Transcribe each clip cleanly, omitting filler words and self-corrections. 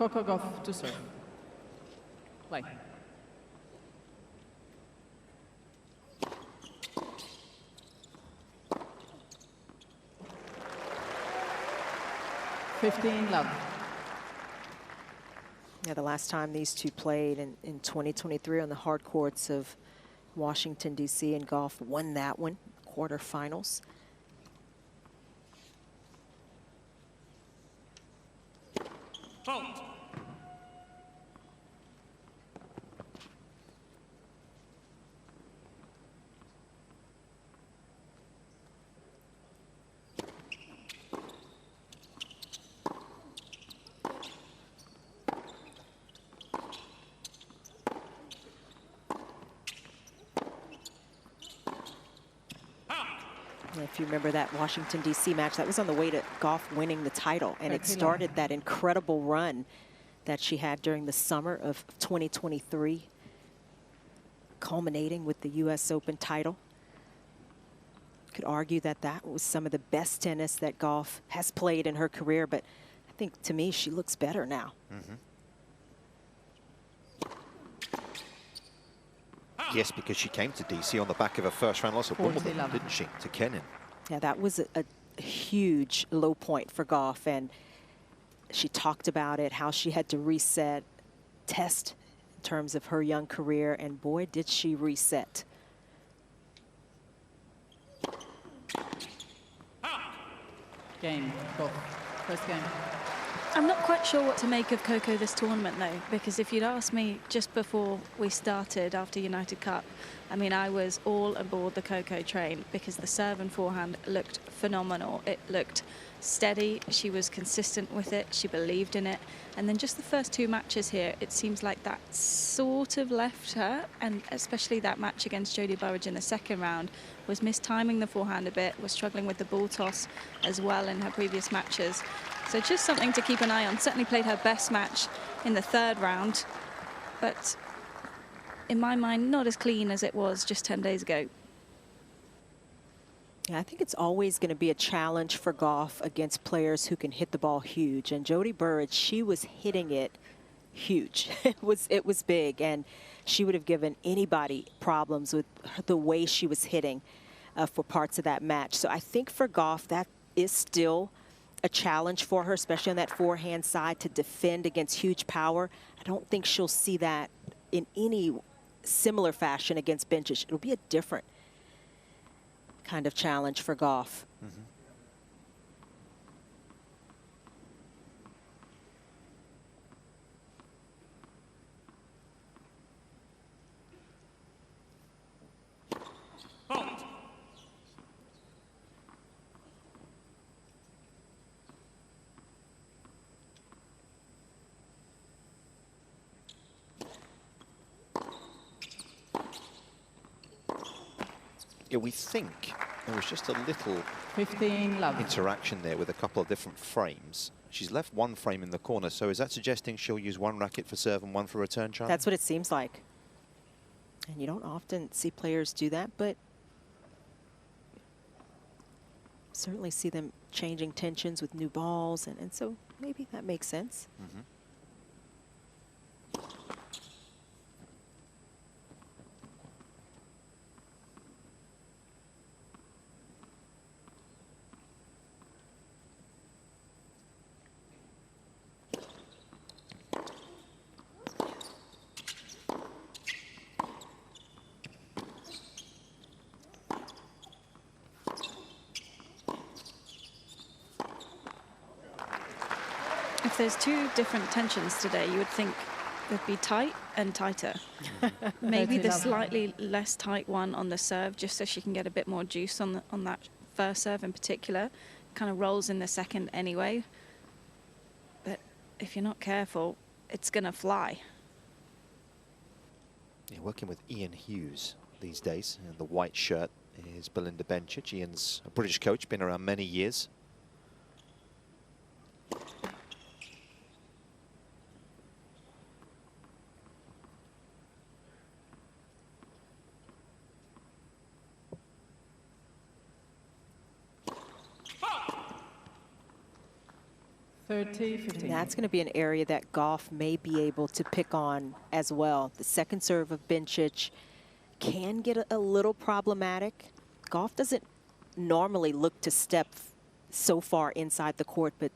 Coco Gauff to serve. Play. Love. Yeah, the last time these two played in 2023 on the hard courts of Washington, D.C., and Gauff won that one, quarterfinals. Fault. If you remember that Washington, D.C. match, that was on the way to Gauff winning the title, and it started that incredible run that she had during the summer of 2023, culminating with the U.S. Open title. Could argue that that was some of the best tennis that Gauff has played in her career, but I think, to me, she looks better now. Yes, because she came to DC on the back of a first-round loss at Wimbledon, didn't she, to Cain? Yeah, that was a huge low point for Gauff, and she talked about it, how she had to reset, test in terms of her young career, and boy, did she reset. Game, go. First game. I'm not quite sure what to make of Coco this tournament, though, because if you'd asked me just before we started after United Cup, I mean, I was all aboard the Coco train because the serve and forehand looked phenomenal. It looked steady. She was consistent with it. She believed in it. And then just the first two matches here, it seems like that sort of left her, and especially that match against Jodie Burrage in the second round, was mistiming the forehand a bit, was struggling with the ball toss as well in her previous matches. So just something to keep an eye on. Certainly played her best match in the third round, but in my mind, not as clean as it was just 10 days ago. Yeah, I think it's always going to be a challenge for Gauff against players who can hit the ball huge. And Jodie Burrage, she was hitting it huge. It was big, and she would have given anybody problems with the way she was hitting for parts of that match. So I think for Gauff, that is still a challenge for her, especially on that forehand side, to defend against huge power. I don't think she'll see that in any similar fashion against Bencic. It'll be a different kind of challenge for Gauff. Yeah, we think there was just a little 15 love. interaction there with a couple of different frames. She's left one frame in the corner, so is that suggesting she'll use one racket for serve and one for return, Charlie? That's what it seems like. And you don't often see players do that, but certainly see them changing tensions with new balls, and so maybe that makes sense. If there's two different tensions today, you would think they'd be tight and tighter. Maybe the slightly less tight one on the serve, just so she can get a bit more juice on that first serve in particular. Kind of rolls in the second anyway. But if you're not careful, it's going to fly. Yeah, working with Ian Hughes these days, and the white shirt is Belinda Bencic. Ian's a British coach, been around many years. 30, 15. And that's going to be an area that Gauff may be able to pick on as well. The second serve of Bencic can get a little problematic. Gauff doesn't normally look to step so far inside the court, but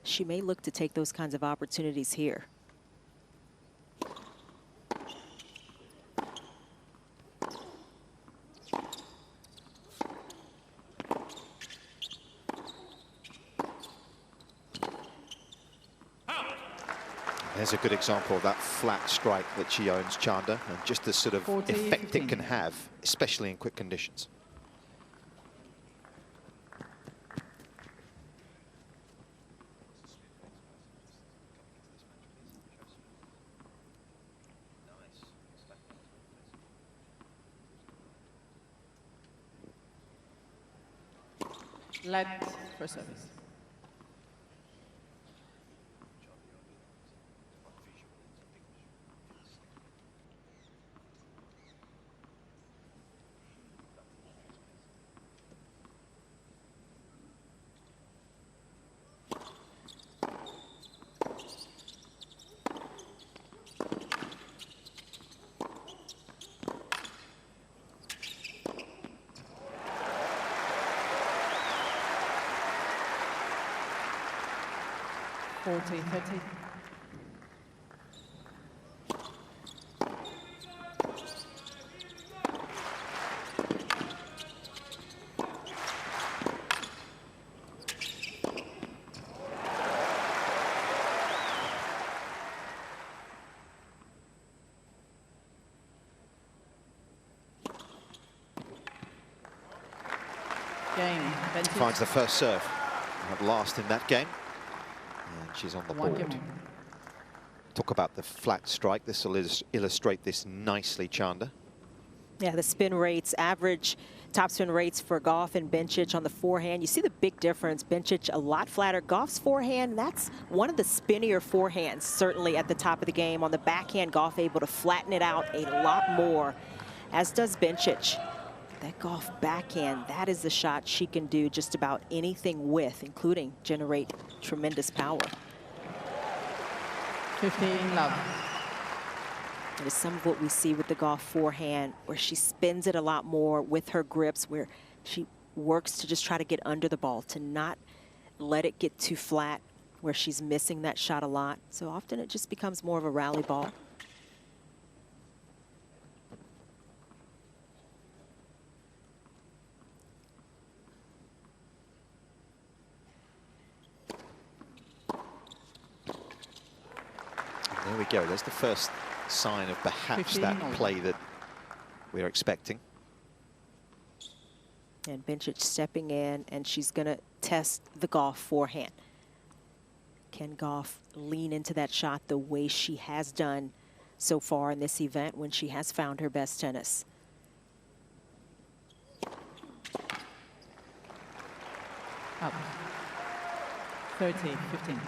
she may look to take those kinds of opportunities here. There's a good example of that flat strike that she owns, Chanda, and just the sort of 40, effect 15. it can have, especially in quick conditions. Let for service. Forty, 30. Game. Bencic. Finds the first serve at last in that game. And she's on the One board. game. Talk about the flat strike. This will illustrate this nicely, Chanda. Yeah, the spin rates, average top spin rates for Gauff and Bencic on the forehand. You see the big difference. Bencic a lot flatter. Gauff's forehand, that's one of the spinnier forehands, certainly at the top of the game. On the backhand, Gauff able to flatten it out a lot more, as does Bencic. That Gauff backhand, that is the shot she can do just about anything with, including generate tremendous power. 15, love. It is some of what we see with the Gauff forehand, where she spins it a lot more with her grips, where she works to just try to get under the ball, to not let it get too flat, where she's missing that shot a lot. So often it just becomes more of a rally ball. There we go. There's the first sign of perhaps 15 that all. play that we're expecting. And Bencic stepping in, and she's going to test the Gauff forehand. Can Gauff lean into that shot the way she has done so far in this event when she has found her best tennis? Up. 30, 15.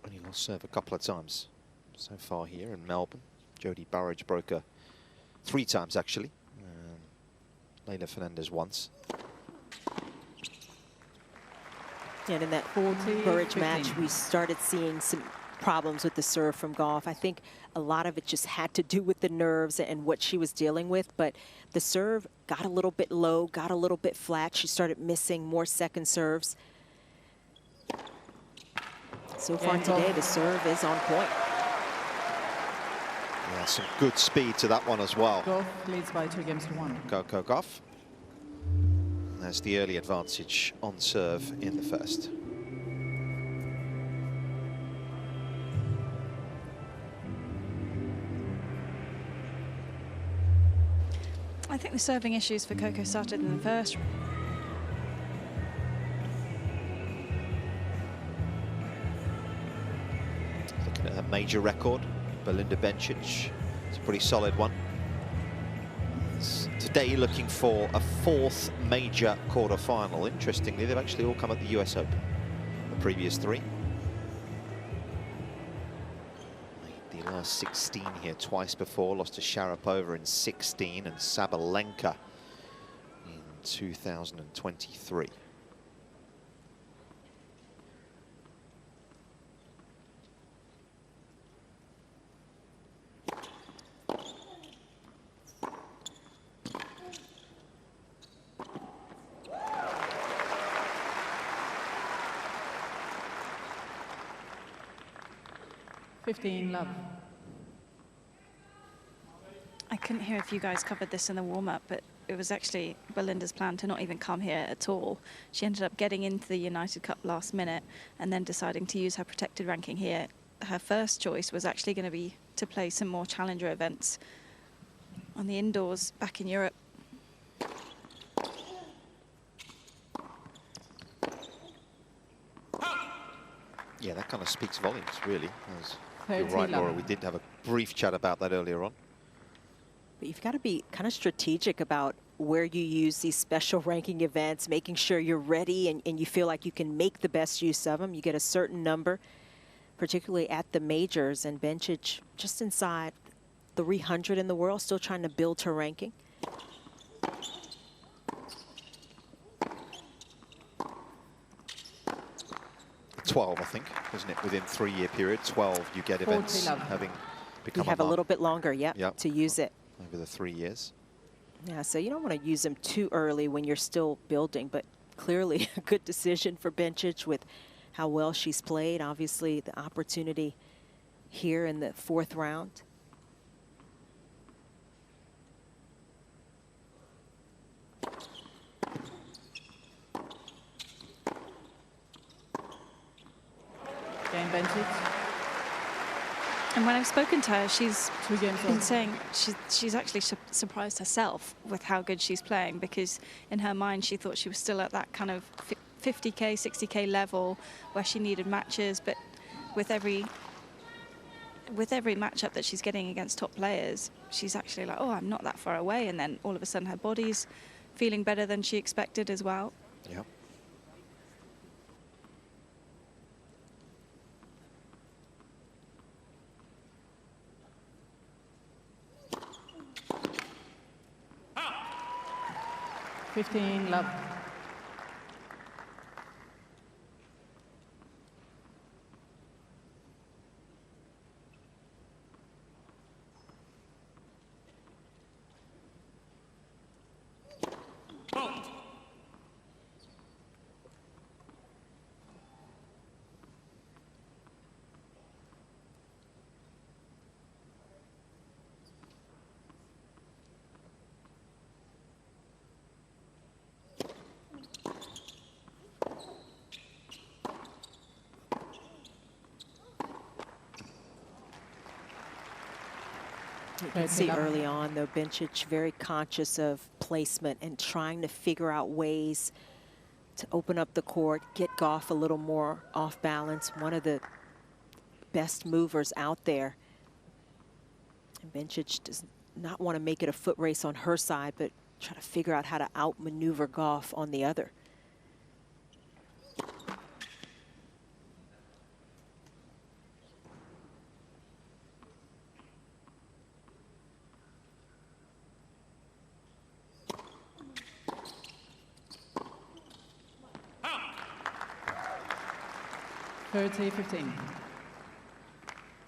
Only lost serve a couple of times so far here in Melbourne. Jodie Burrage broke her 3 times, actually. Leylah Fernandez once. And in that 40, Burrage match, 15. we started seeing some problems with the serve from Gauff. I think a lot of it just had to do with the nerves and what she was dealing with, but the serve got a little bit low, got a little bit flat. She started missing more second serves. So far today, the serve is on point. Yeah, some good speed to that one as well. Gauff leads by 2 games to 1. Coco Gauff. That's the early advantage on serve in the first. I think the serving issues for Coco started in the first. Looking at a major record, Belinda Bencic. It's a pretty solid one. Today looking for a 4th major quarter-final. Interestingly, they've actually all come at the US Open, the previous 3. Made the last 16 here twice before, lost to Sharapova in 16 and Sabalenka in 2023. Love. I couldn't hear if you guys covered this in the warm-up, but it was actually Belinda's plan to not even come here at all. She ended up getting into the United Cup last minute and then deciding to use her protected ranking here. Her first choice was actually going to be to play some more challenger events on the indoors back in Europe. Yeah, that kind of speaks volumes, really. As you're 30 right, Laura, love. we did have a brief chat about that earlier on. But you've got to be kind of strategic about where you use these special ranking events, making sure you're ready and you feel like you can make the best use of them. You get a certain number, particularly at the majors, and Bencic just inside 300 in the world, still trying to build her ranking. $12, I think, isn't it? Within 3-year period, 12 you get 40 events love. having You become have a little bit longer, yep, Yep. to use it. over the 3 years. Yeah, so you don't want to use them too early when you're still building, but clearly a good decision for Bencic with how well she's played. Obviously, the opportunity here in the 4th round. Game Bencic. And when I've spoken to her, she's 2 games been on. saying she's actually surprised herself with how good she's playing, because in her mind she thought she was still at that kind of 50k, 60k level where she needed matches, but with every matchup that she's getting against top players, she's actually like, oh, I'm not that far away, and then all of a sudden her body's feeling better than she expected as well. Yeah. Love. Fault. You can see early on, though, Bencic very conscious of placement and trying to figure out ways to open up the court, get Gauff a little more off balance. One of the best movers out there. And Bencic does not want to make it a foot race on her side, but try to figure out how to outmaneuver Gauff on the other.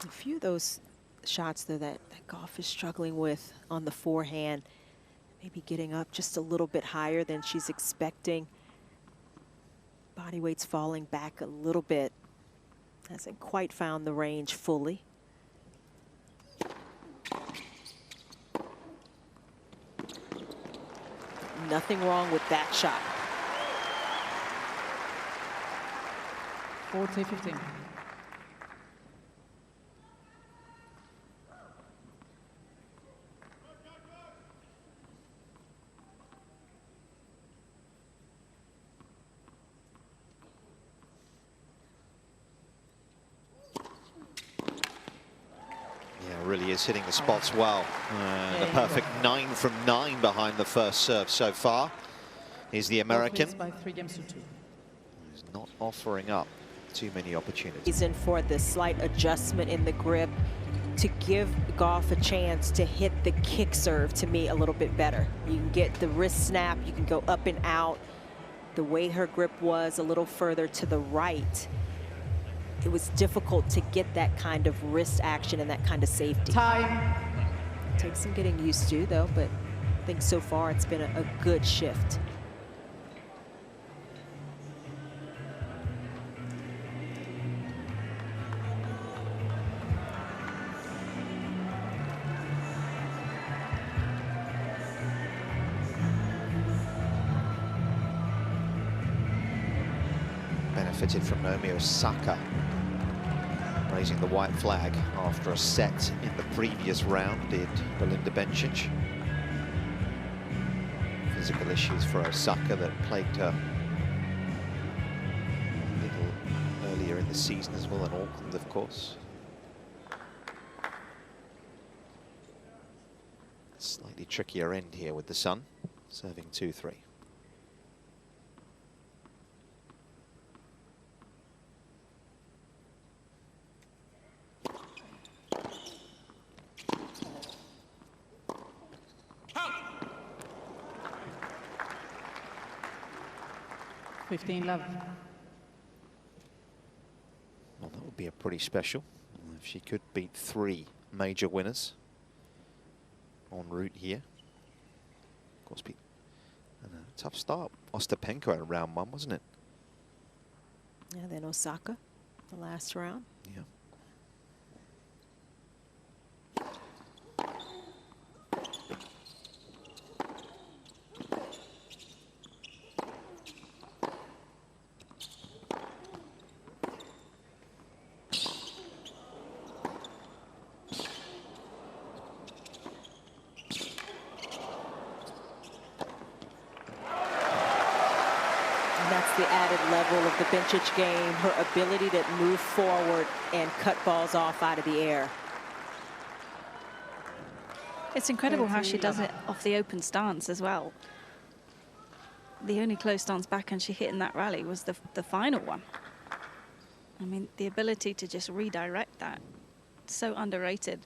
A few of those shots, though, that Gauff is struggling with on the forehand, maybe getting up just a little bit higher than she's expecting. Body weight's falling back a little bit. Hasn't quite found the range fully. Nothing wrong with that shot. 40-15. Really is hitting the spots well. The perfect 9 from 9 behind the first serve so far. He's the American. By 3 games to 2. He's not offering up too many opportunities. Reason for the slight adjustment in the grip. to give Gauff a chance to hit the kick serve, to me, a little bit better. You can get the wrist snap, you can go up and out. The way her grip was a little further to the right, it was difficult to get that kind of wrist action and that kind of safety. Time. Takes some getting used to, though, but I think so far it's been a good shift. Benefited from Naomi Osaka raising the white flag after a set in the previous round, did Belinda Bencic. Physical issues for Osaka that plagued her a little earlier in the season as well in Auckland, of course. Slightly trickier end here with the Sun, serving 2-3. Love. Well, that would be a pretty special if she could beat 3 major winners en route here. Of course, and a tough start. Ostapenko in round 1, wasn't it? Yeah, then Osaka, the last round. Yeah. The added level of the Bencic game, her ability to move forward and cut balls off out of the air. It's incredible how she does it off the open stance as well. The only close stance backhand she hit in that rally was the final one. I mean, the ability to just redirect that, so underrated.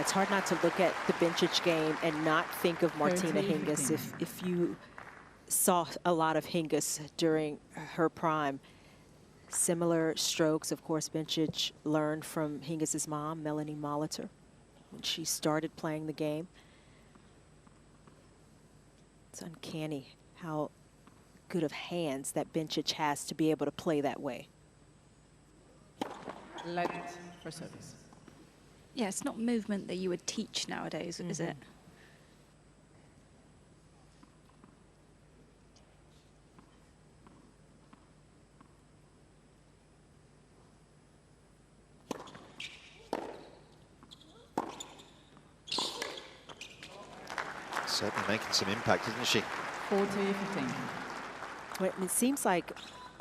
It's hard not to look at the Bencic game and not think of Martina Hingis. If you saw a lot of Hingis during her prime, similar strokes. Of course, Bencic learned from Hingis's mom, Melanie Molitor, when she started playing the game. It's uncanny how good of hands that Bencic has to be able to play that way. Left for service. Yeah, it's not movement that you would teach nowadays, is it? Certainly making some impact, isn't she? 40-15. Well, it seems like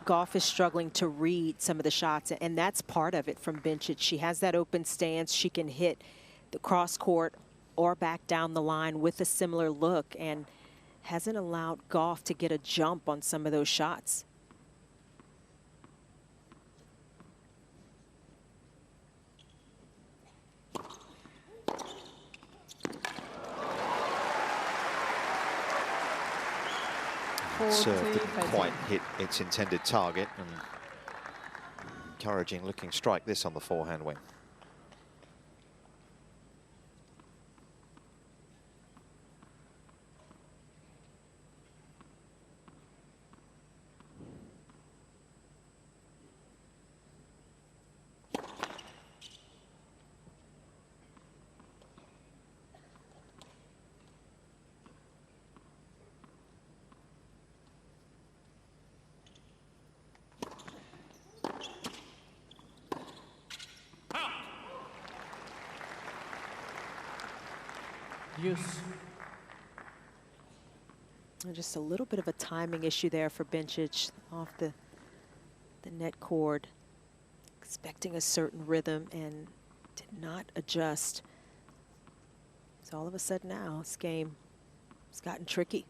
Gauff is struggling to read some of the shots, and that's part of it from Bencic. She has that open stance. She can hit the cross court or back down the line with a similar look, and hasn't allowed Gauff to get a jump on some of those shots. Serve didn't quite hit its intended target, and encouraging looking strike this on the forehand wing. Use. And just a little bit of a timing issue there for Bencic off the net cord. Expecting a certain rhythm and did not adjust. So all of a sudden now, this game has gotten tricky.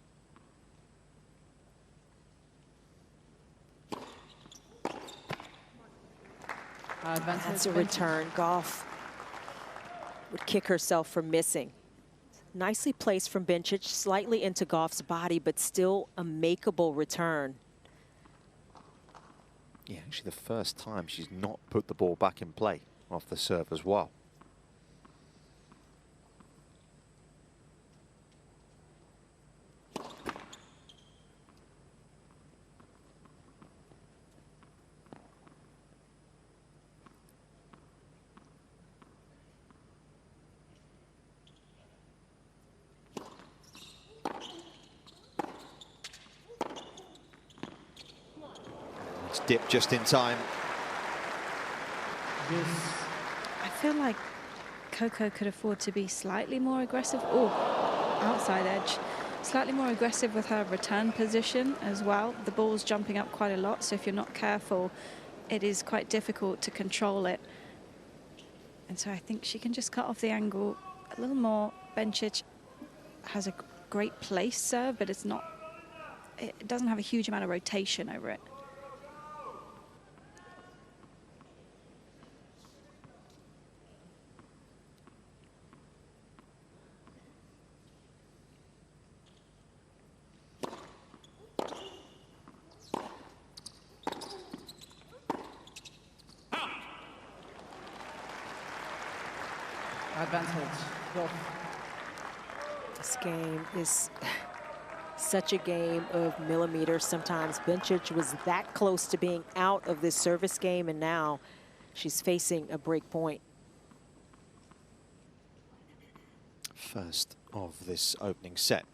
That's a return. Gauff would kick herself for missing. Nicely placed from Bencic, slightly into Gauff's body, but still a makeable return. Yeah, actually the first time she's not put the ball back in play off the serve as well. Dip just in time. I feel like Coco could afford to be slightly more aggressive. Oh, outside edge. Slightly more aggressive with her return position as well. The ball's jumping up quite a lot, so if you're not careful, it is quite difficult to control it. And so I think she can just cut off the angle a little more. Bencic has a great place serve, but it's not, it doesn't have a huge amount of rotation over it. Advantage. Go. This game is such a game of millimeters sometimes. Bencic was that close to being out of this service game, and now she's facing a break point. First of this opening set.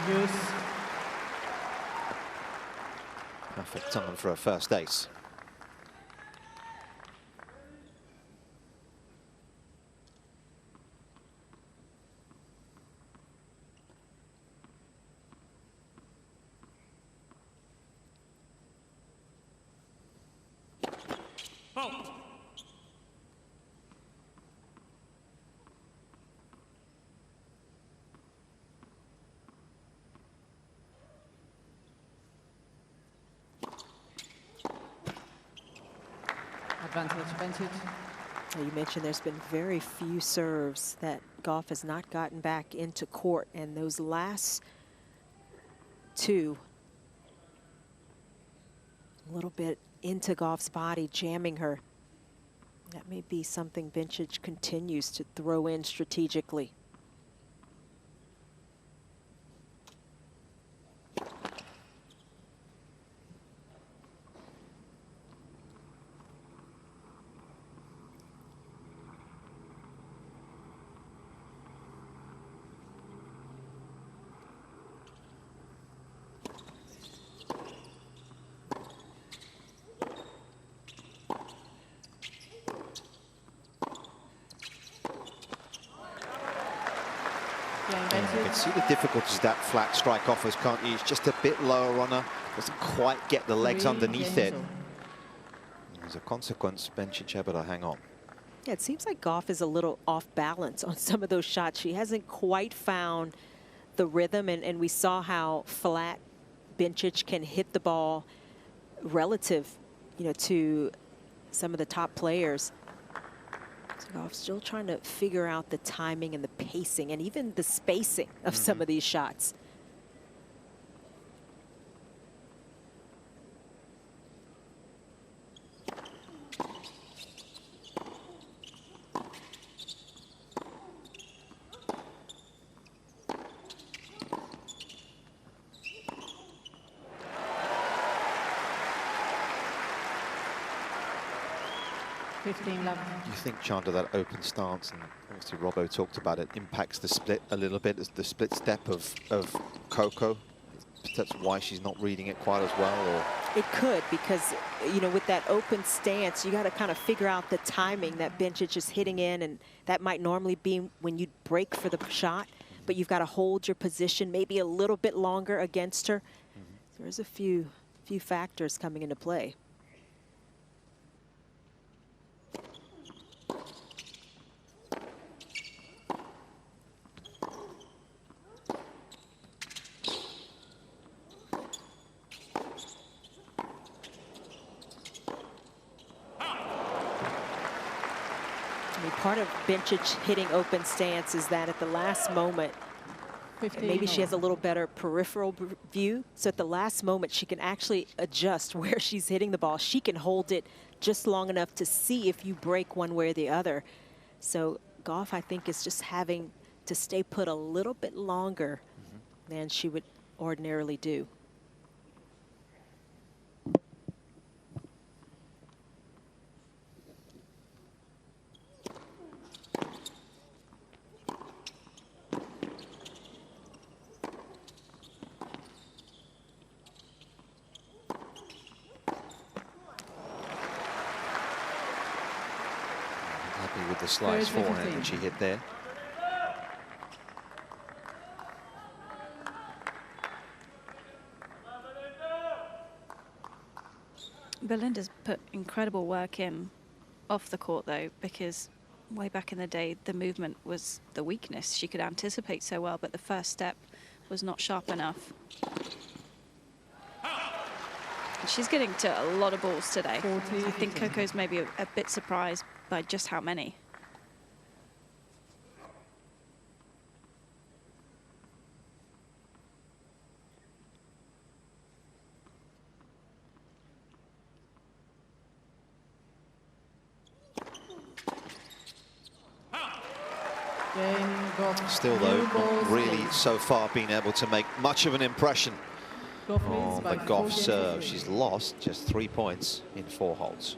Use. Perfect time for a first ace. Advantage, Bencic. You mentioned there's been very few serves that Gauff has not gotten back into court, and those last two, a little bit into Gauff's body, jamming her. That may be something Bencic continues to throw in strategically. You can see the difficulties that flat strike offers, can't you? It's just a bit lower on her. Doesn't quite get the legs underneath it. As a consequence, Bencic able to hang on. Yeah, it seems like Gauff is a little off balance on some of those shots. She hasn't quite found the rhythm, and we saw how flat Bencic can hit the ball relative, to some of the top players. Gauff still trying to figure out the timing and the pacing and even the spacing of some of these shots. Do you think, Chandra, that open stance, and obviously Robbo talked about it, impacts the split a little bit, as the split step of Coco? that's why she's not reading it quite as well? Or It could, because, you know, with that open stance, you got to kind of figure out the timing that Bencic is hitting in, and that might normally be when you break for the shot, but you've got to hold your position maybe a little bit longer against her. There's a few factors coming into play. Part of Bencic hitting open stance is that at the last moment, 15 maybe she all. has a little better peripheral view. So at the last moment, she can actually adjust where she's hitting the ball. She can hold it just long enough to see if you break one way or the other. So Gauff, I think, is just having to stay put a little bit longer than she would ordinarily do. with the slice Third forehand 15. that she hit there. Belinda's put incredible work in off the court, though, because way back in the day, the movement was the weakness. She could anticipate so well, but the first step was not sharp enough. She's getting to a lot of balls today. 40, I think 15. Coco's maybe a bit surprised by just how many. Still, though, not really so far been able to make much of an impression on the Gauff serve. She's lost just 3 points in 4 holds.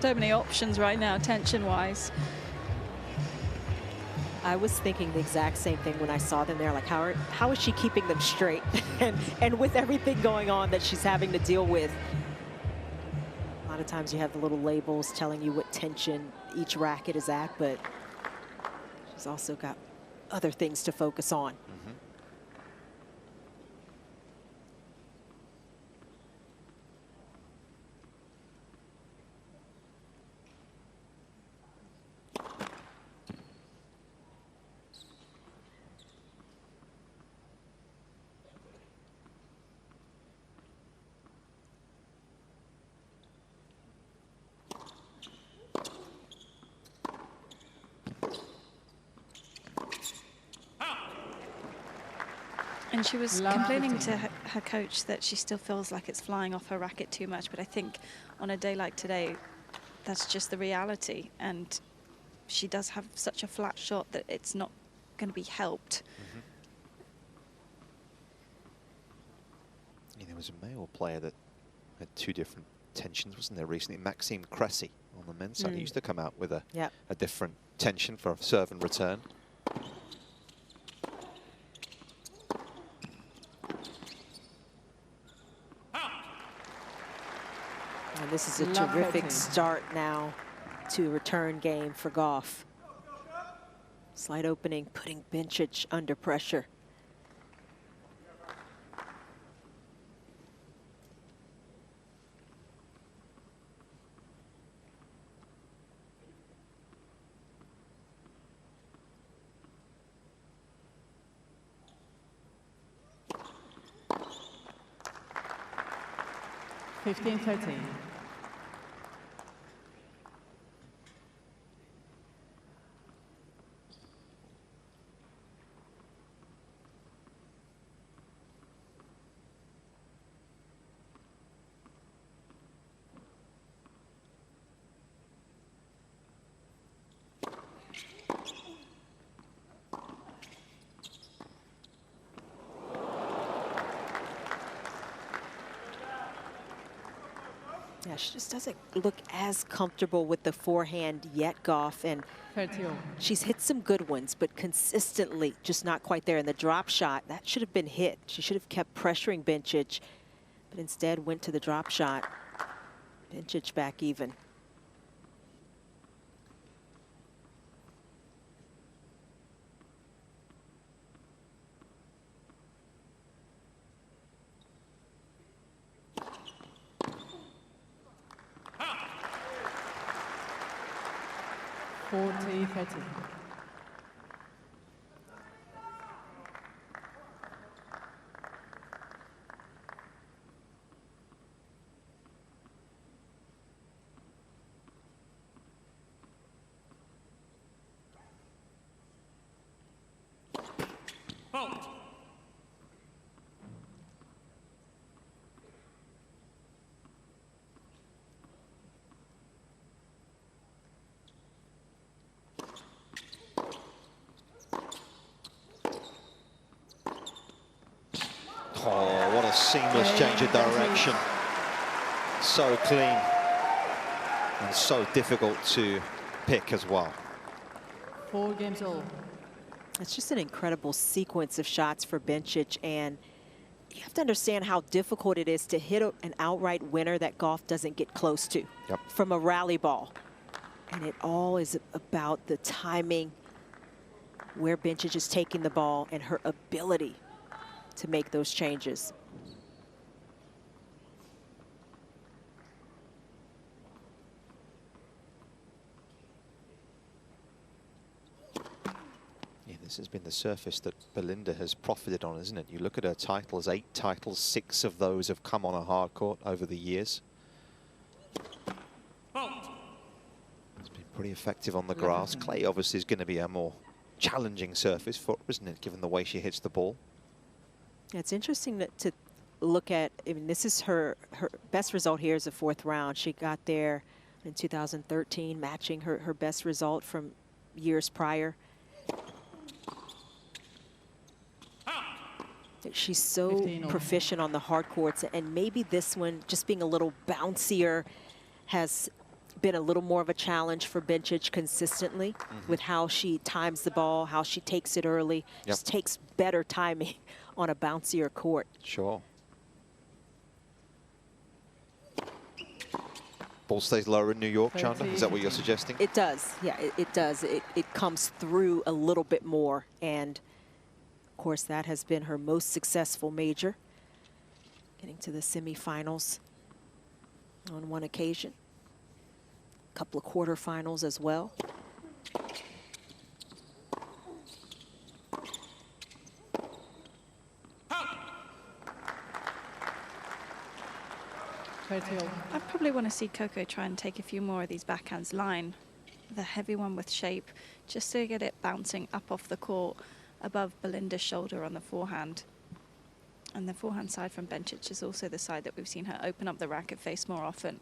So many options right now, tension-wise. I was thinking the exact same thing when I saw them there. Like, how is she keeping them straight? and with everything going on that she's having to deal with. A lot of times you have the little labels telling you what tension each racket is at, but she's also got other things to focus on. And she was Love complaining 15. to her coach that she still feels like it's flying off her racket too much. But I think on a day like today, that's just the reality. And she does have such a flat shot that it's not going to be helped. Yeah, there was a male player that had 2 different tensions, wasn't there, recently? Maxime Cressy on the men's side. He used to come out with a different tension for a serve and return. And this is a Love terrific 13. start now to a return game for Gauff. Slight opening, putting Bencic under pressure. Fifteen, 13. Yeah, she just doesn't look as comfortable with the forehand yet, Gauff. And 30 all. she's hit some good ones, but consistently just not quite there. And the drop shot, that should have been hit. She should have kept pressuring Bencic, but instead went to the drop shot. Bencic back even. Forty, 30. Fault. Oh, what a seamless change of direction. So clean and so difficult to pick as well. 4 games all. It's just an incredible sequence of shots for Bencic, and you have to understand how difficult it is to hit an outright winner that Gauff doesn't get close to from a rally ball. And it all is about the timing, where Bencic is taking the ball, and her ability to make those changes. Yeah, this has been the surface that Belinda has profited on, isn't it? You look at her titles, 8 titles, 6 of those have come on a hard court over the years. Fault. It's been pretty effective on the grass. Clay obviously is going to be a more challenging surface for her, isn't it, given the way she hits the ball? It's interesting to look at. I mean, this is her best result here is the 4th round. She got there in 2013, matching her best result from years prior. She's so 15 all. proficient on the hard courts, and maybe this one, just being a little bouncier, has been a little more of a challenge for Bencic consistently with how she times the ball, how she takes it early. Just takes better timing on a bouncier court. Sure. Ball stays lower in New York, Chandler? Is that what you're suggesting? It does, yeah, it does. It comes through a little bit more, and of course that has been her most successful major, getting to the semifinals on one occasion. A couple of quarterfinals as well. I probably want to see Coco try and take a few more of these backhands line, the heavy one with shape, just to get it bouncing up off the court above Belinda's shoulder on the forehand. And the forehand side from Bencic is also the side that we've seen her open up the racket face more often.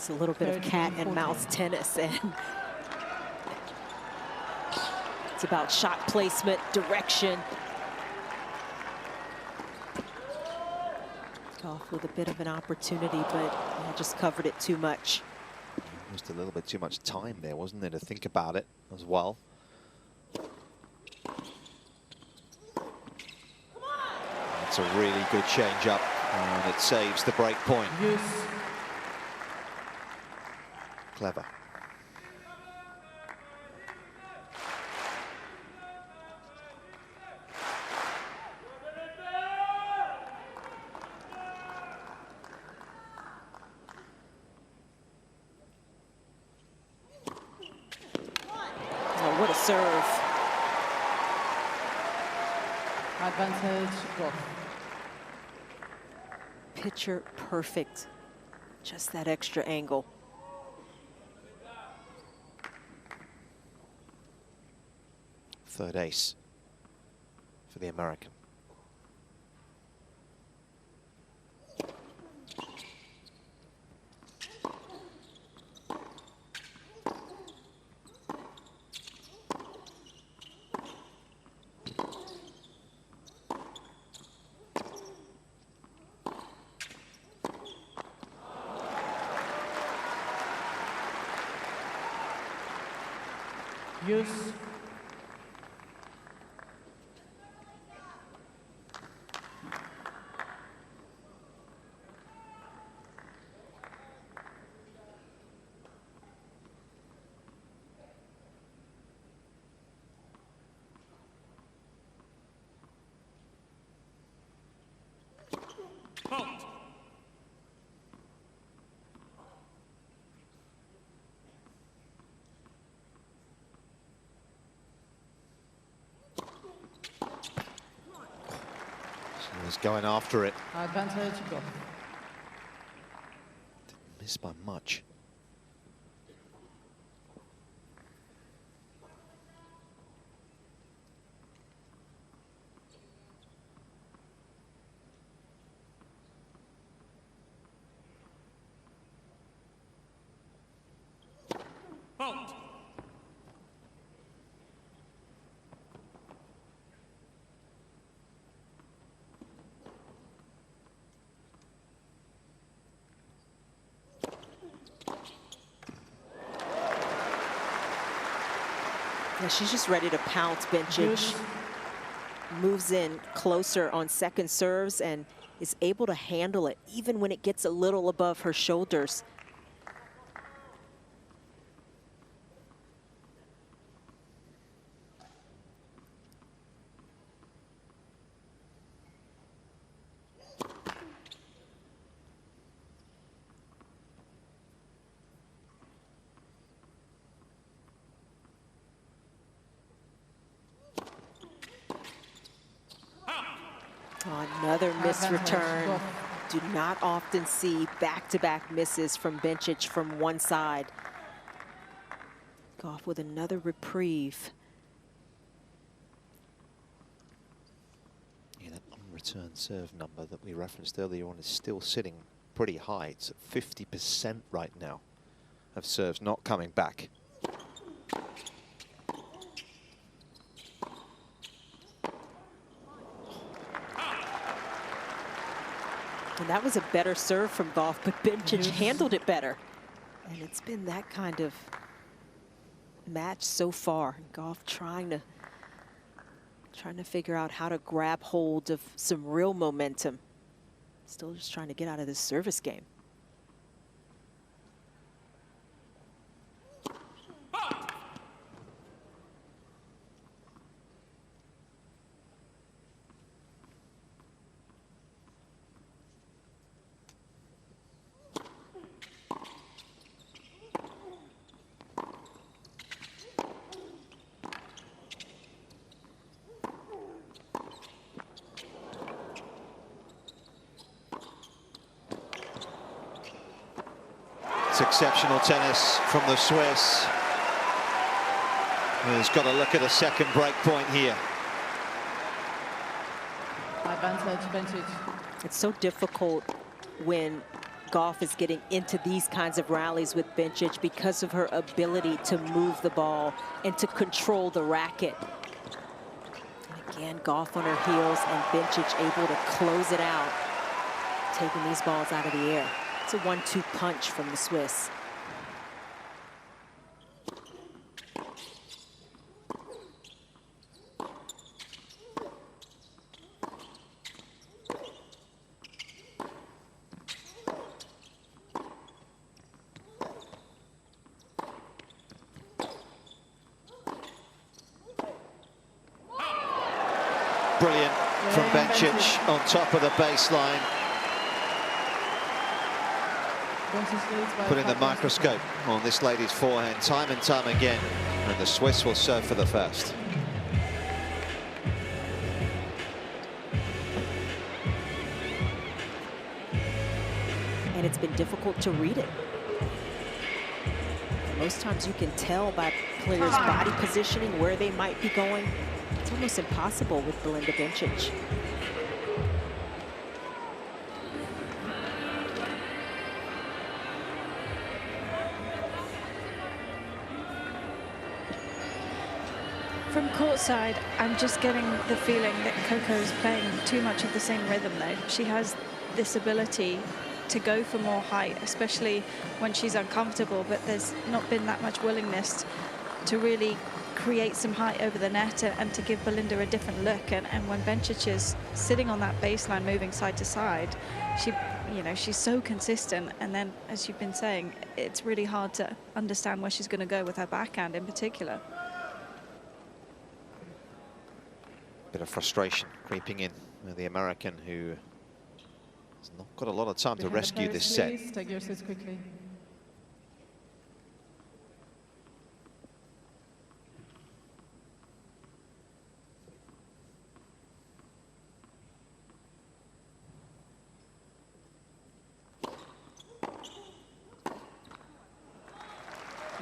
A little bit of cat and mouse tennis, and it's about shot placement, direction. Gauff with a bit of an opportunity, but just covered it too much. Just a little bit too much time there, wasn't there, to think about it as well. It's a really good change up, and it saves the break point. Yes. Clever. Oh, what a serve. Advantage, Gauff. Picture perfect. Just that extra angle. third ace for the American. Use. Fault. She was going after it. Advantage, Gauff. Didn't miss by much. Fault. Yeah, she's just ready to pounce. Bencic moves in closer on second serves and is able to handle it even when it gets a little above her shoulders. Another miss return. Do not often see back-to-back misses from Bencic from one side. Gauff with another reprieve. Yeah, that unreturned serve number that we referenced earlier on is still sitting pretty high. It's at 50% right now of serves not coming back. And that was a better serve from Gauff, but Bencic handled it better. And it's been that kind of match so far. Gauff trying to figure out how to grab hold of some real momentum. Still just trying to get out of this service game. It's exceptional tennis from the Swiss. He's got to look at a second break point here. Advantage, Bencic. It's so difficult when Gauff is getting into these kinds of rallies with Bencic because of her ability to move the ball and to control the racket. And again, Gauff on her heels and Bencic able to close it out, taking these balls out of the air. It's a 1-2 punch from the Swiss. Brilliant from Bencic on top of the baseline. Putting the microscope on this lady's forehand time and time again. And the Swiss will serve for the first. And it's been difficult to read it. Most times you can tell by players' body positioning where they might be going. It's almost impossible with Belinda Bencic. From courtside, I'm just getting the feeling that Coco's playing too much of the same rhythm, though. She has this ability to go for more height, especially when she's uncomfortable, but there's not been that much willingness to really create some height over the net and to give Belinda a different look. And when Bencic is sitting on that baseline, moving side to side, she's so consistent. And then, as you've been saying, it's really hard to understand where she's going to go with her backhand in particular. Bit of frustration creeping in with the American, who has not got a lot of time to rescue this set. Please take your sets quickly.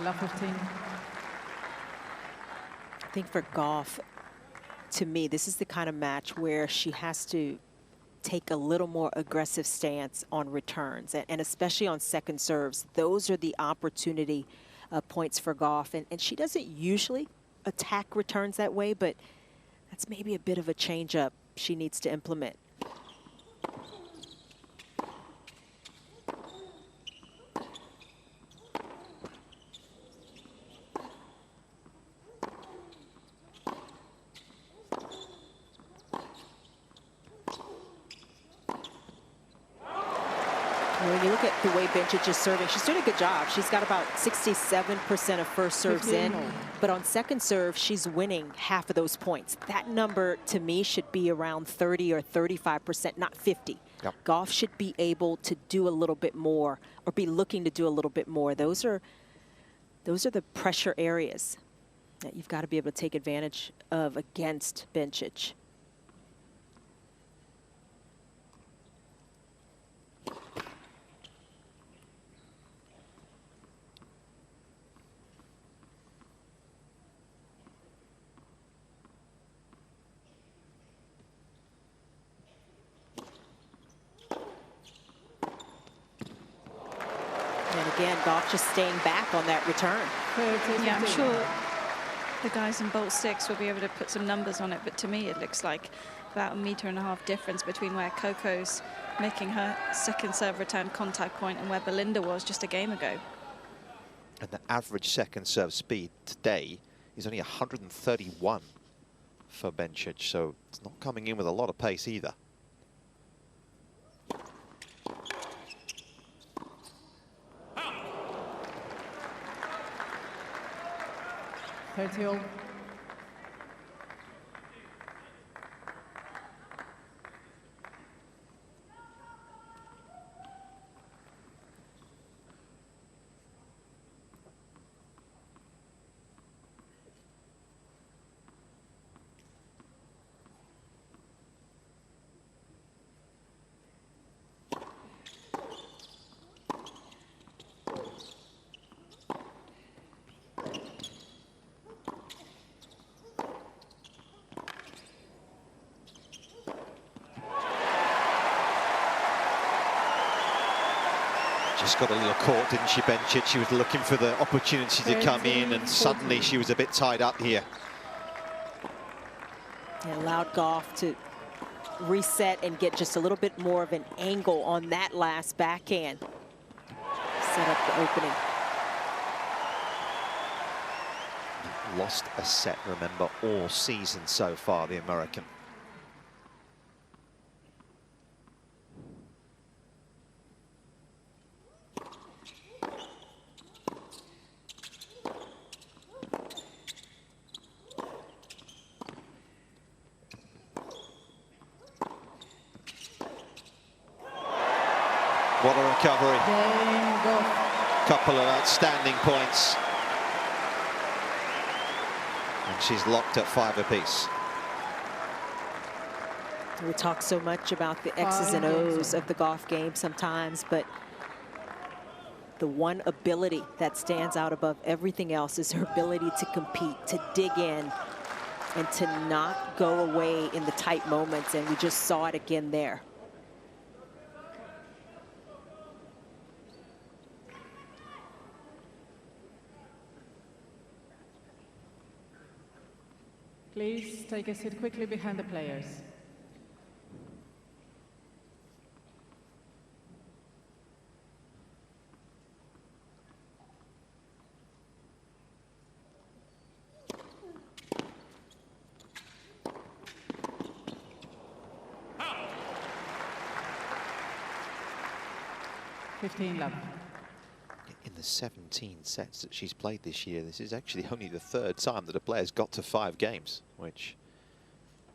Love 15. I think for Gauff, to me, this is the kind of match where she has to take a little more aggressive stance on returns, and especially on second serves. Those are the opportunity points for Gauff, and she doesn't usually attack returns that way, but that's maybe a bit of a change up she needs to implement. When you look at the way Bencic is serving, she's doing a good job. She's got about 67% of first serves in, but on second serve, she's winning half of those points. That number, to me, should be around 30 or 35%, not 50. Yep. Gauff should be able to do a little bit more, or be looking to do a little bit more. Those are the pressure areas that you've got to be able to take advantage of against Bencic. And again, Gauff just staying back on that return. Yeah, I'm sure the guys in bolt 6 will be able to put some numbers on it, but to me it looks like about 1.5 meters difference between where Coco's making her second serve return contact point and where Belinda was just a game ago. And the average second serve speed today is only 131 for Bencic, so it's not coming in with a lot of pace either. All. Just got a little caught, didn't she, Bencic? She was looking for the opportunity to come in, and suddenly she was a bit tied up here. It allowed Gauff to reset and get just a little bit more of an angle on that last backhand. Set up the opening. Lost a set, remember, all season so far, the American. What a recovery. Couple of outstanding points. And she's locked at 5 apiece. We talk so much about the X's and O's of the Gauff game sometimes, but the one ability that stands out above everything else is her ability to compete, to dig in, and to not go away in the tight moments, and we just saw it again there. Please take a seat quickly behind the players. Out. 15 love. In the 17 sets that she's played this year, this is actually only the third time that a player's got to 5 games, which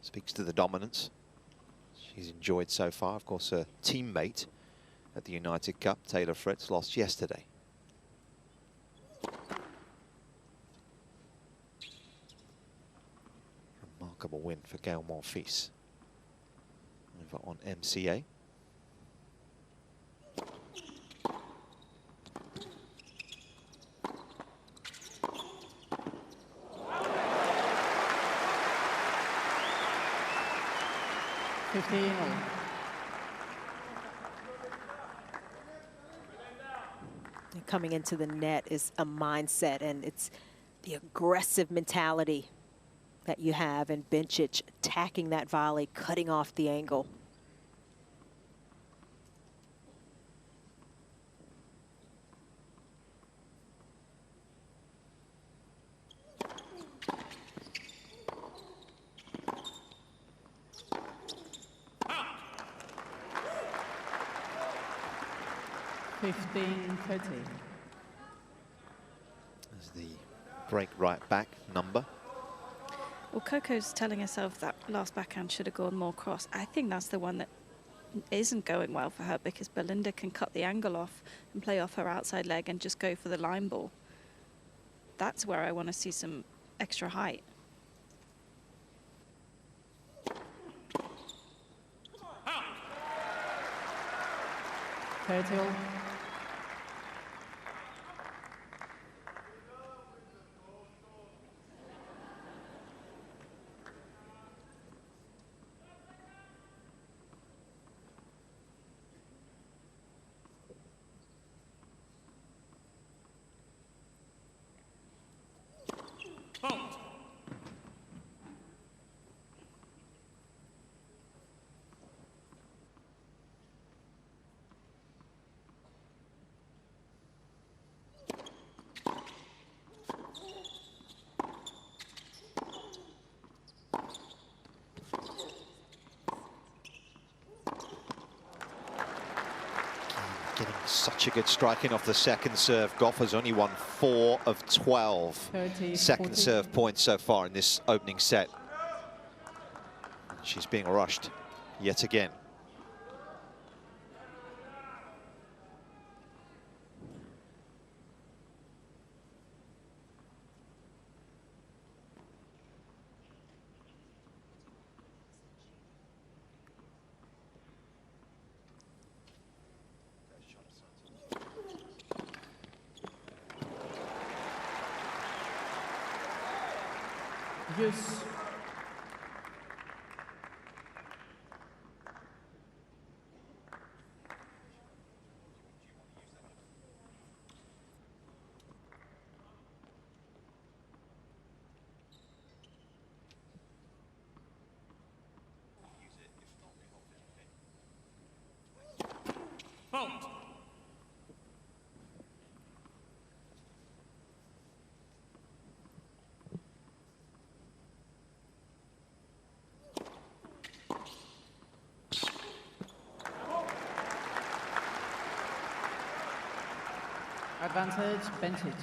speaks to the dominance she's enjoyed so far. Of course, her teammate at the United Cup, Taylor Fritz, lost yesterday. Remarkable win for Gael Monfils over on MCA. And coming into the net is a mindset, and it's the aggressive mentality that you have, and Bencic attacking that volley, cutting off the angle. As the break right back number. Well, Coco's telling herself that last backhand should have gone more cross. I think that's the one that isn't going well for her, because Belinda can cut the angle off and play off her outside leg and just go for the line ball. That's where I want to see some extra height. Out. 30 all. Out. Getting such a good striking off the second serve. Gauff has only won 4 of 12 30, second 40. serve points so far in this opening set. She's being rushed yet again. Yes. Out. Advantage, Bencic.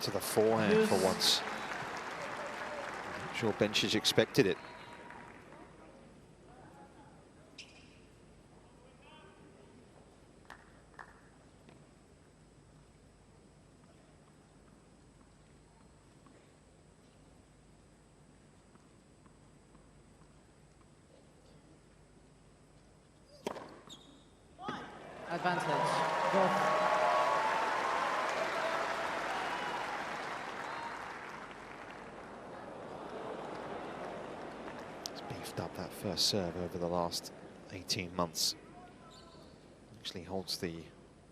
to the forehand for once. I'm sure Bencic expected it. Advantage. Gauff. It's beefed up that first serve over the last 18 months. Actually holds the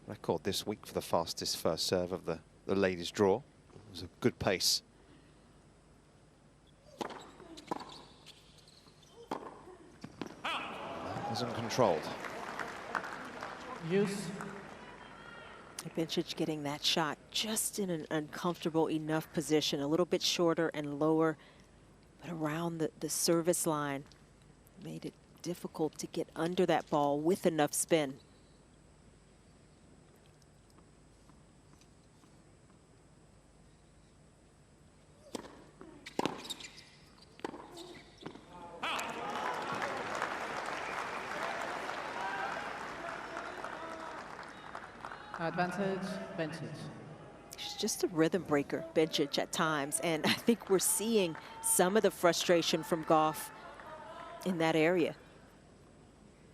record this week for the fastest first serve of the ladies' draw. It was a good pace. That wasn't controlled. Use. Bencic getting that shot just in an uncomfortable enough position, a little bit shorter and lower, but around the service line. Made it difficult to get under that ball with enough spin. Advantage, Bencic. She's just a rhythm breaker, Bencic, at times. And I think we're seeing some of the frustration from Gauff in that area.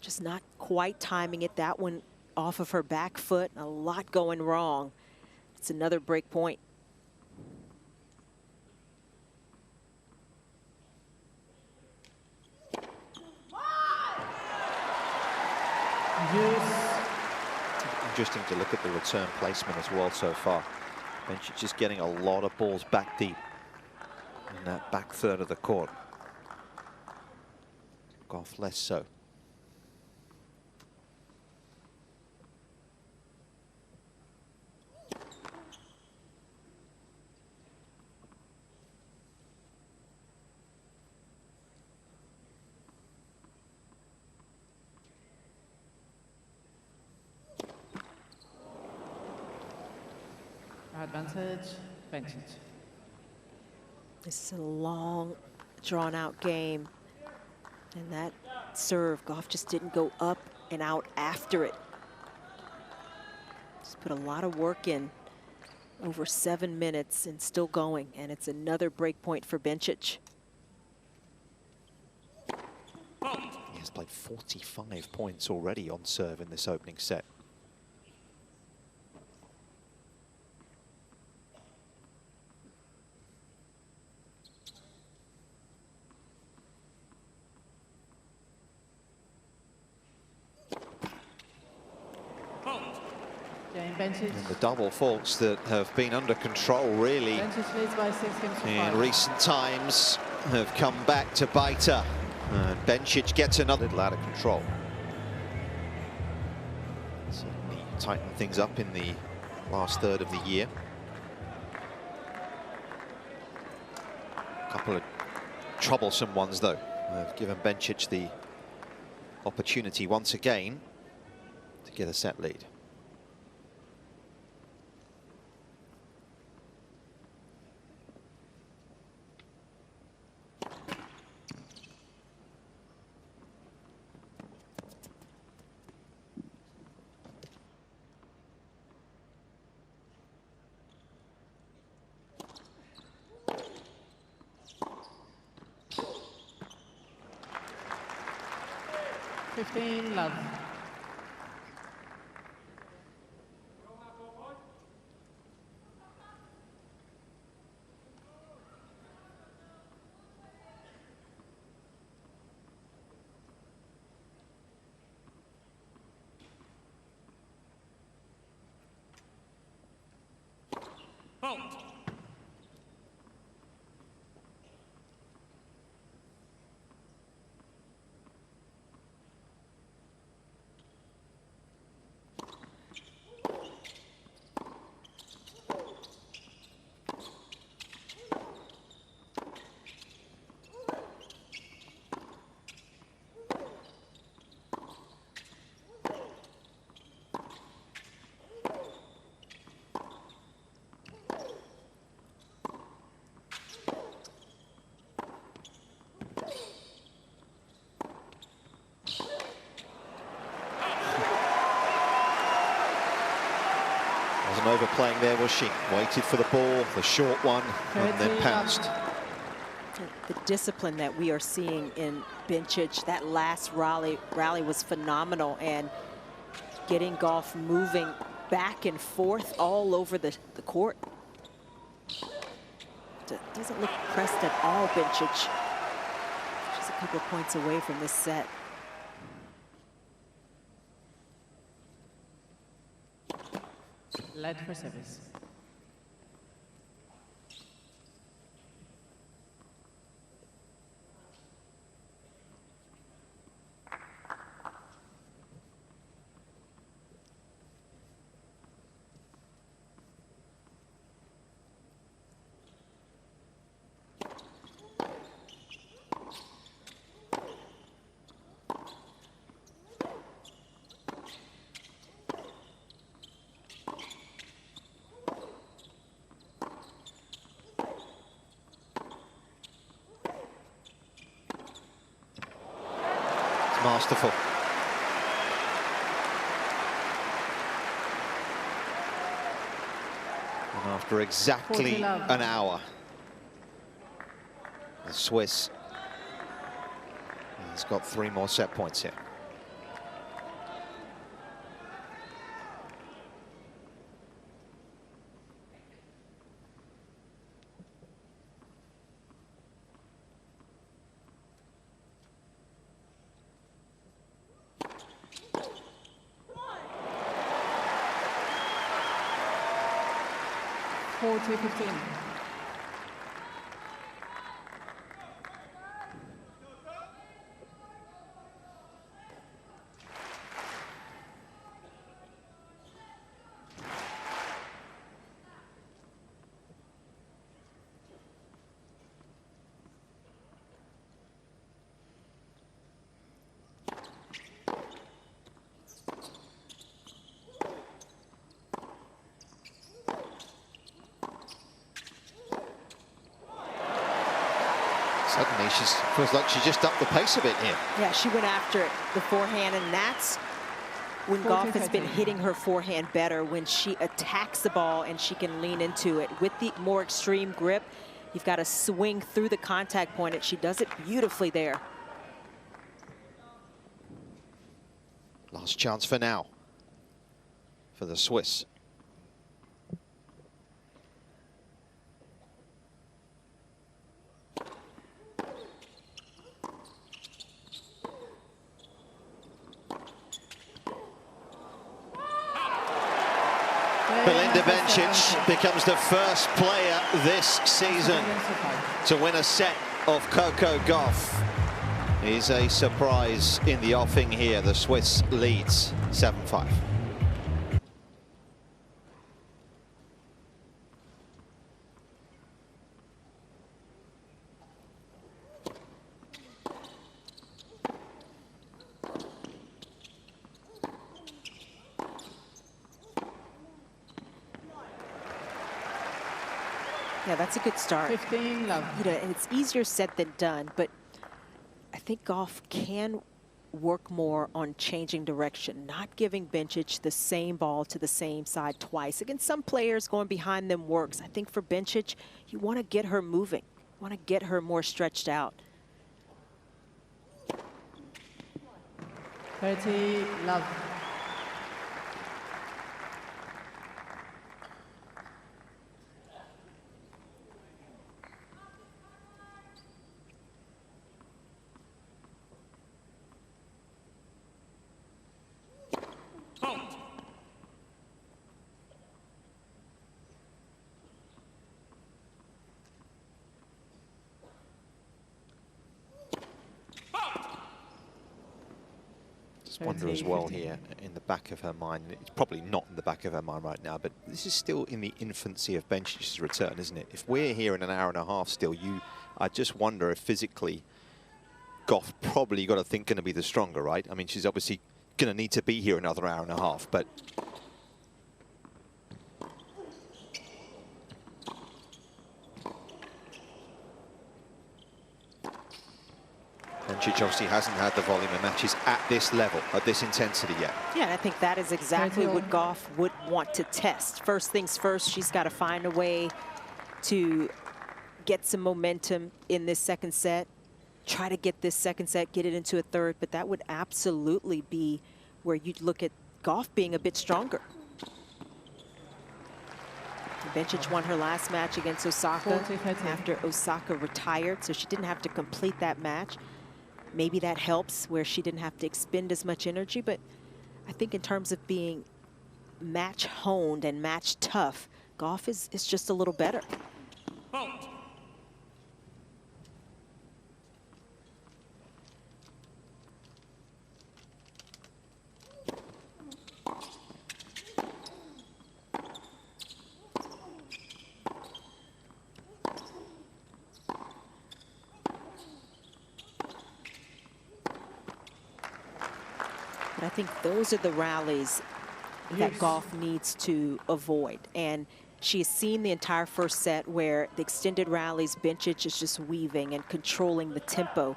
Just not quite timing it. That one off of her back foot. A lot going wrong. It's another break point. Use. Interesting to look at the return placement as well so far. Bencic just getting a lot of balls back deep in that back third of the court. Gauff less so. Advantage, Bencic. This is a long, drawn-out game. And that serve, Gauff just didn't go up and out after it. Just put a lot of work in over 7 minutes and still going. And it's another break point for Bencic. He has played 45 points already on serve in this opening set. Bencic. And the double faults that have been under control really Bencic leads by 6 games to 5. in recent times have come back to bite her. And Bencic gets another little out of control. Certainly tightened things up in the last third of the year. A couple of troublesome ones though have given Bencic the opportunity once again to get a set lead. Love. Fault. Wasn't overplaying there, was she? Waited for the ball, the short one, and then pounced. The discipline that we are seeing in Bencic, that last rally was phenomenal, and getting Gauff moving back and forth all over the court. Doesn't look pressed at all, Bencic. Just a couple of points away from this set. Led for service. Masterful. And after exactly an hour, the Swiss has got 3 more set points here. Forty 15. Suddenly, she feels like she just upped the pace a bit here. Yeah, she went after it, the forehand, and that's when Gauff has been hitting her forehand better, when she attacks the ball and she can lean into it. With the more extreme grip, you've got to swing through the contact point, and she does it beautifully there. Last chance for now for the Swiss. Belinda Bencic becomes the first player this season to win a set of Coco Gauff. Is a surprise in the offing here. The Swiss leads 7-5. Yeah, that's a good start. 15 love. You know, and it's easier said than done, but I think Gauff can work more on changing direction, not giving Bencic the same ball to the same side twice. Against some players, going behind them works. I think for Bencic, you want to get her moving, you want to get her more stretched out. 30 love. Wonder as well here in the back of her mind, it's probably not in the back of her mind right now, but this is still in the infancy of Bencic's return, isn't it? If we're here in an hour and a half still, I just wonder if physically Gauff probably got to think going to be the stronger, right? I mean, she's obviously going to need to be here another hour and a half, but Bencic obviously hasn't had the volume of matches at this level, at this intensity yet. Yeah, and I think that is exactly what Gauff would want to test. First things first, she's got to find a way to get some momentum in this second set, try to get this second set, get it into a third, but that would absolutely be where you'd look at Gauff being a bit stronger. Bencic won her last match against Osaka after Osaka retired, so she didn't have to complete that match. Maybe that helps where she didn't have to expend as much energy, but I think in terms of being match honed and match tough, Gauff is just a little better. Fault. But I think those are the rallies that Gauff needs to avoid. And she has seen the entire first set where the extended rallies, Bencic is just weaving and controlling the tempo.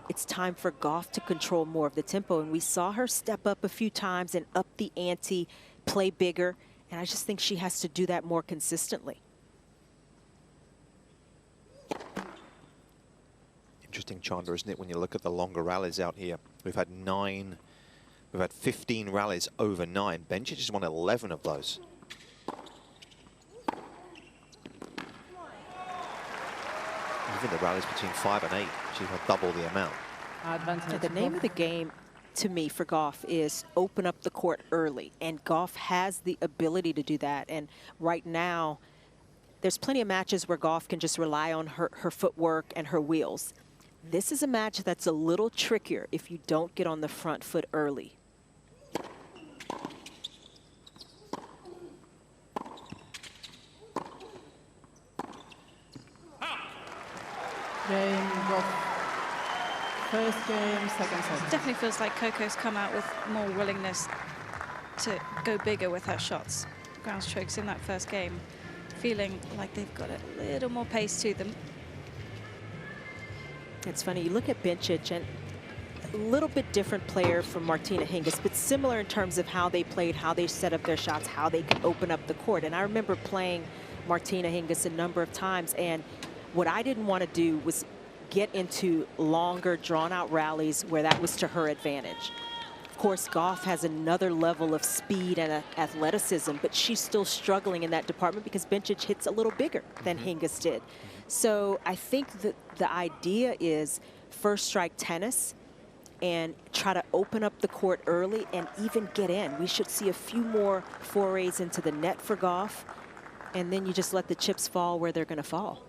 It's time for Gauff to control more of the tempo. And we saw her step up a few times and up the ante, play bigger. And I just think she has to do that more consistently. Interesting, Chandra, isn't it, when you look at the longer rallies out here? We've had 15 rallies over 9. Bencic has won 11 of those. Even the rallies between 5 and 8, she's had double the amount. The name of the game, to me, for Gauff is open up the court early. And Gauff has the ability to do that. And right now, there's plenty of matches where Gauff can just rely on her footwork and her wheels. This is a match that's a little trickier if you don't get on the front foot early. Game, Gauff. First game, second set. Definitely feels like Coco's come out with more willingness to go bigger with her shots. Ground strokes in that first game, feeling like they've got a little more pace to them. It's funny, you look at Bencic, and a little bit different player from Martina Hingis, but similar in terms of how they played, how they set up their shots, how they could open up the court. And I remember playing Martina Hingis a number of times, and what I didn't want to do was get into longer, drawn-out rallies where that was to her advantage. Of course, Gauff has another level of speed and athleticism, but she's still struggling in that department because Bencic hits a little bigger than Hingis did. So I think that the idea is first strike tennis and try to open up the court early and even get in. We should see a few more forays into the net for Gauff, and then you just let the chips fall where they're going to fall.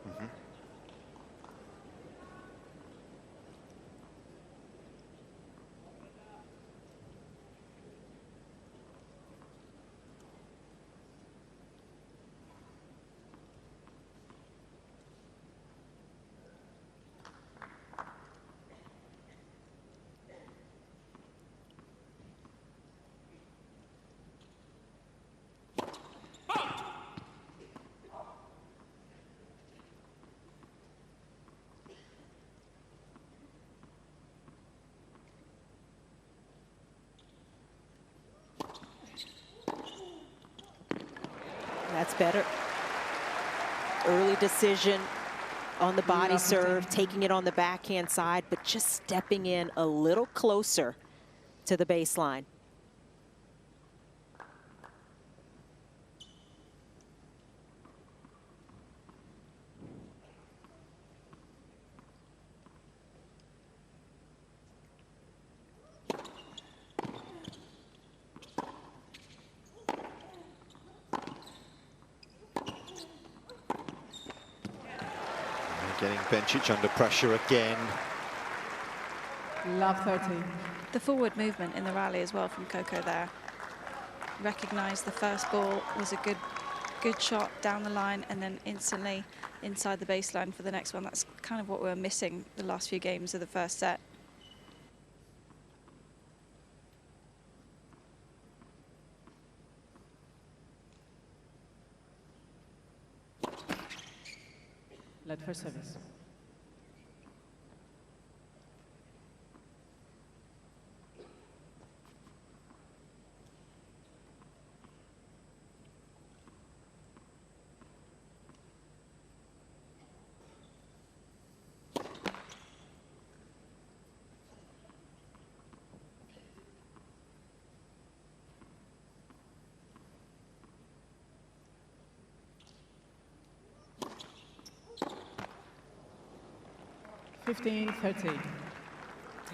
That's better. Early decision on the body serve, taking it on the backhand side, but just stepping in a little closer to the baseline. Getting Bencic under pressure again. Love 30. The forward movement in the rally as well from Coco there. Recognized the first ball was a good shot down the line and then instantly inside the baseline for the next one. That's kind of what we were missing the last few games of the first set. Let for service. 15-13. I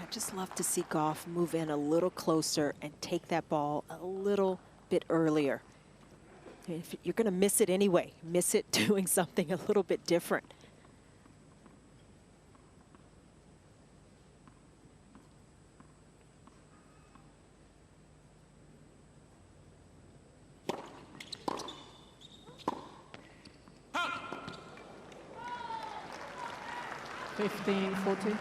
just love to see Gauff move in a little closer and take that ball a little bit earlier. If you're going to miss it anyway, miss it doing something a little bit different. Out. 15-14.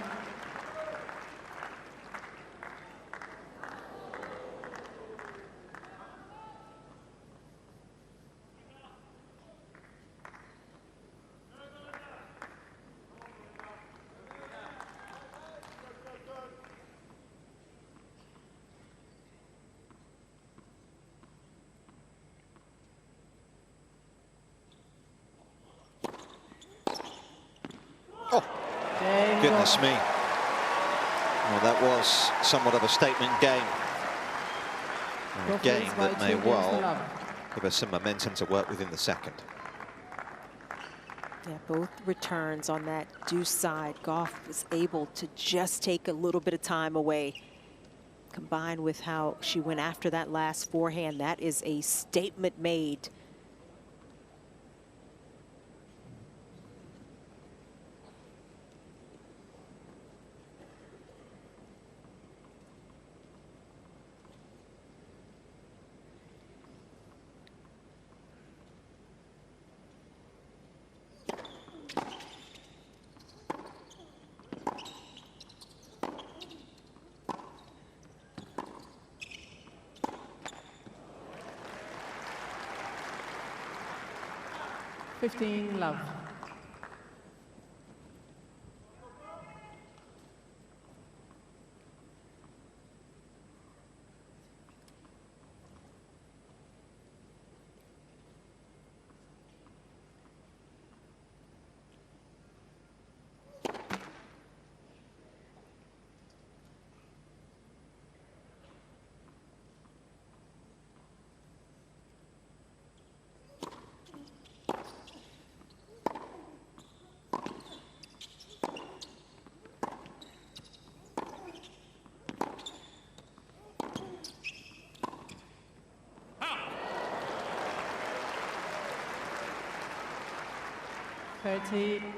Goodness me. Well, that was somewhat of a statement game. And a game that may well give us some momentum to work with in the second. Yeah, both returns on that deuce side. Gauff was able to just take a little bit of time away. Combined with how she went after that last forehand, that is a statement made. Love.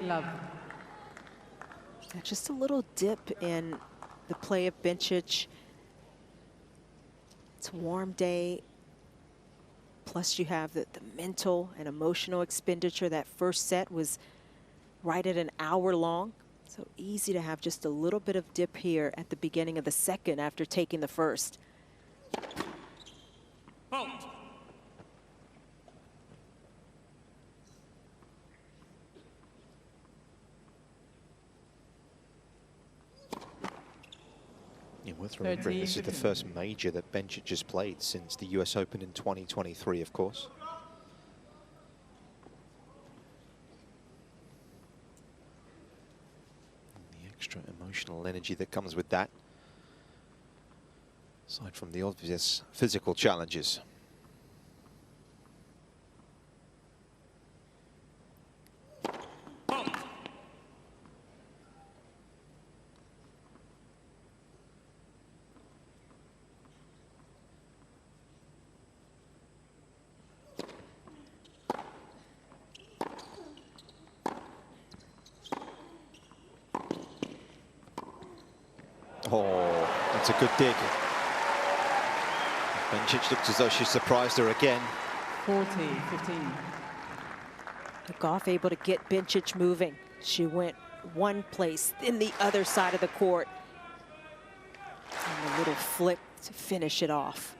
Love. Just a little dip in the play of Bencic. It's a warm day. Plus you have the mental and emotional expenditure. That first set was right at an hour long. So easy to have just a little bit of dip here at the beginning of the second after taking the first. Out. Worth remembering, this is the first major that Bencic has played since the US Open in 2023, of course. And the extra emotional energy that comes with that, aside from the obvious physical challenges. Oh, that's a good dig. Bencic looks as though she surprised her again. 40-15. Gauff able to get Bencic moving. She went one place, then the other side of the court. And a little flick to finish it off.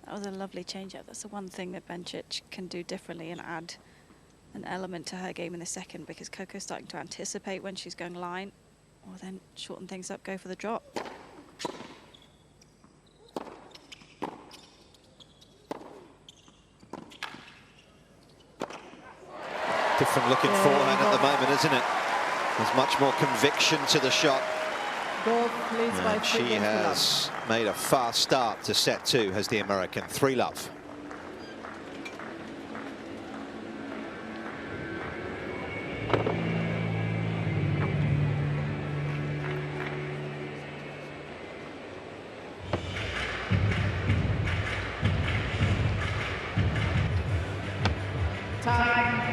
That was a lovely change-up. That's the one thing that Bencic can do differently and add an element to her game in the second, because Coco's starting to anticipate when she's going line, or then shorten things up, go for the drop. Different looking forehand at the moment, isn't it? There's much more conviction to the shot. Gauff leads by And 3 she games to love. has made a fast start to set 2, has the American. 3-love. Time.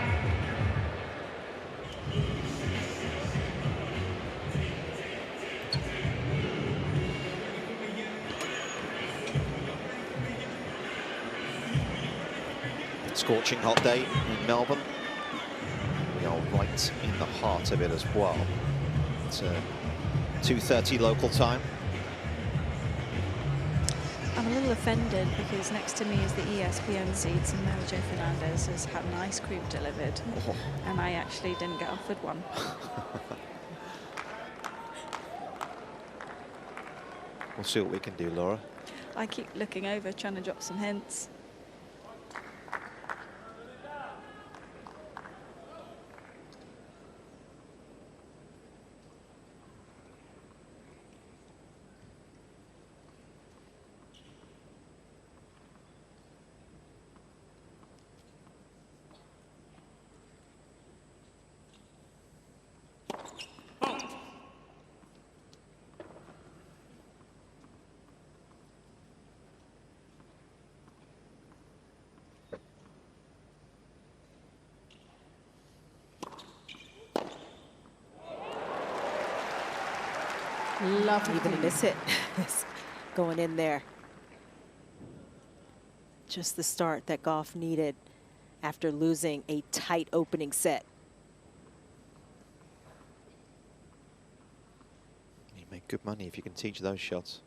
Scorching hot day in Melbourne. We are right in the heart of it as well. It's 2:30 local time. I'm a little offended because next to me is the ESPN seats and Joe Fernandez has had an ice cream delivered, and I actually didn't get offered one. We'll see what we can do, Laura. I keep looking over, trying to drop some hints. Lovely. Even miss it. Going in there. Just the start that Gauff needed after losing a tight opening set. You make good money if you can teach those shots.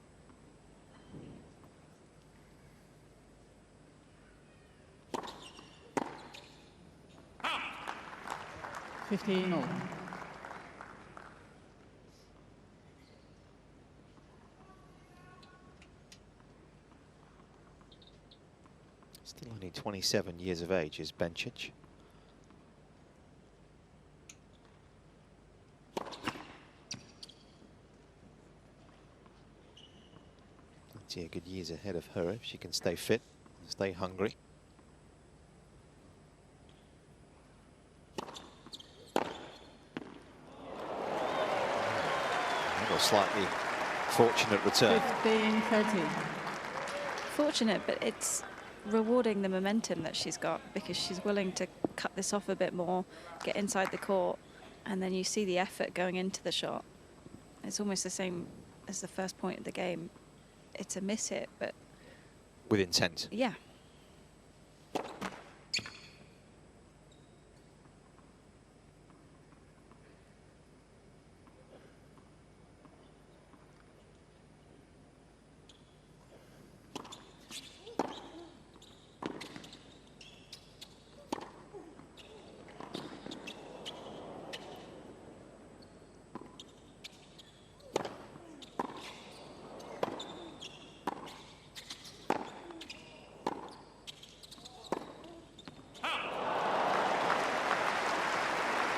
Out. 15-all. Still only 27 years of age is Bencic. See a good years ahead of her if she can stay fit and stay hungry. A slightly fortunate return. 15-13. Fortunate, but it's rewarding the momentum that she's got, because she's willing to cut this off a bit more, get inside the court, and then you see the effort going into the shot. It's almost the same as the first point of the game. It's a miss hit, but With intent. yeah.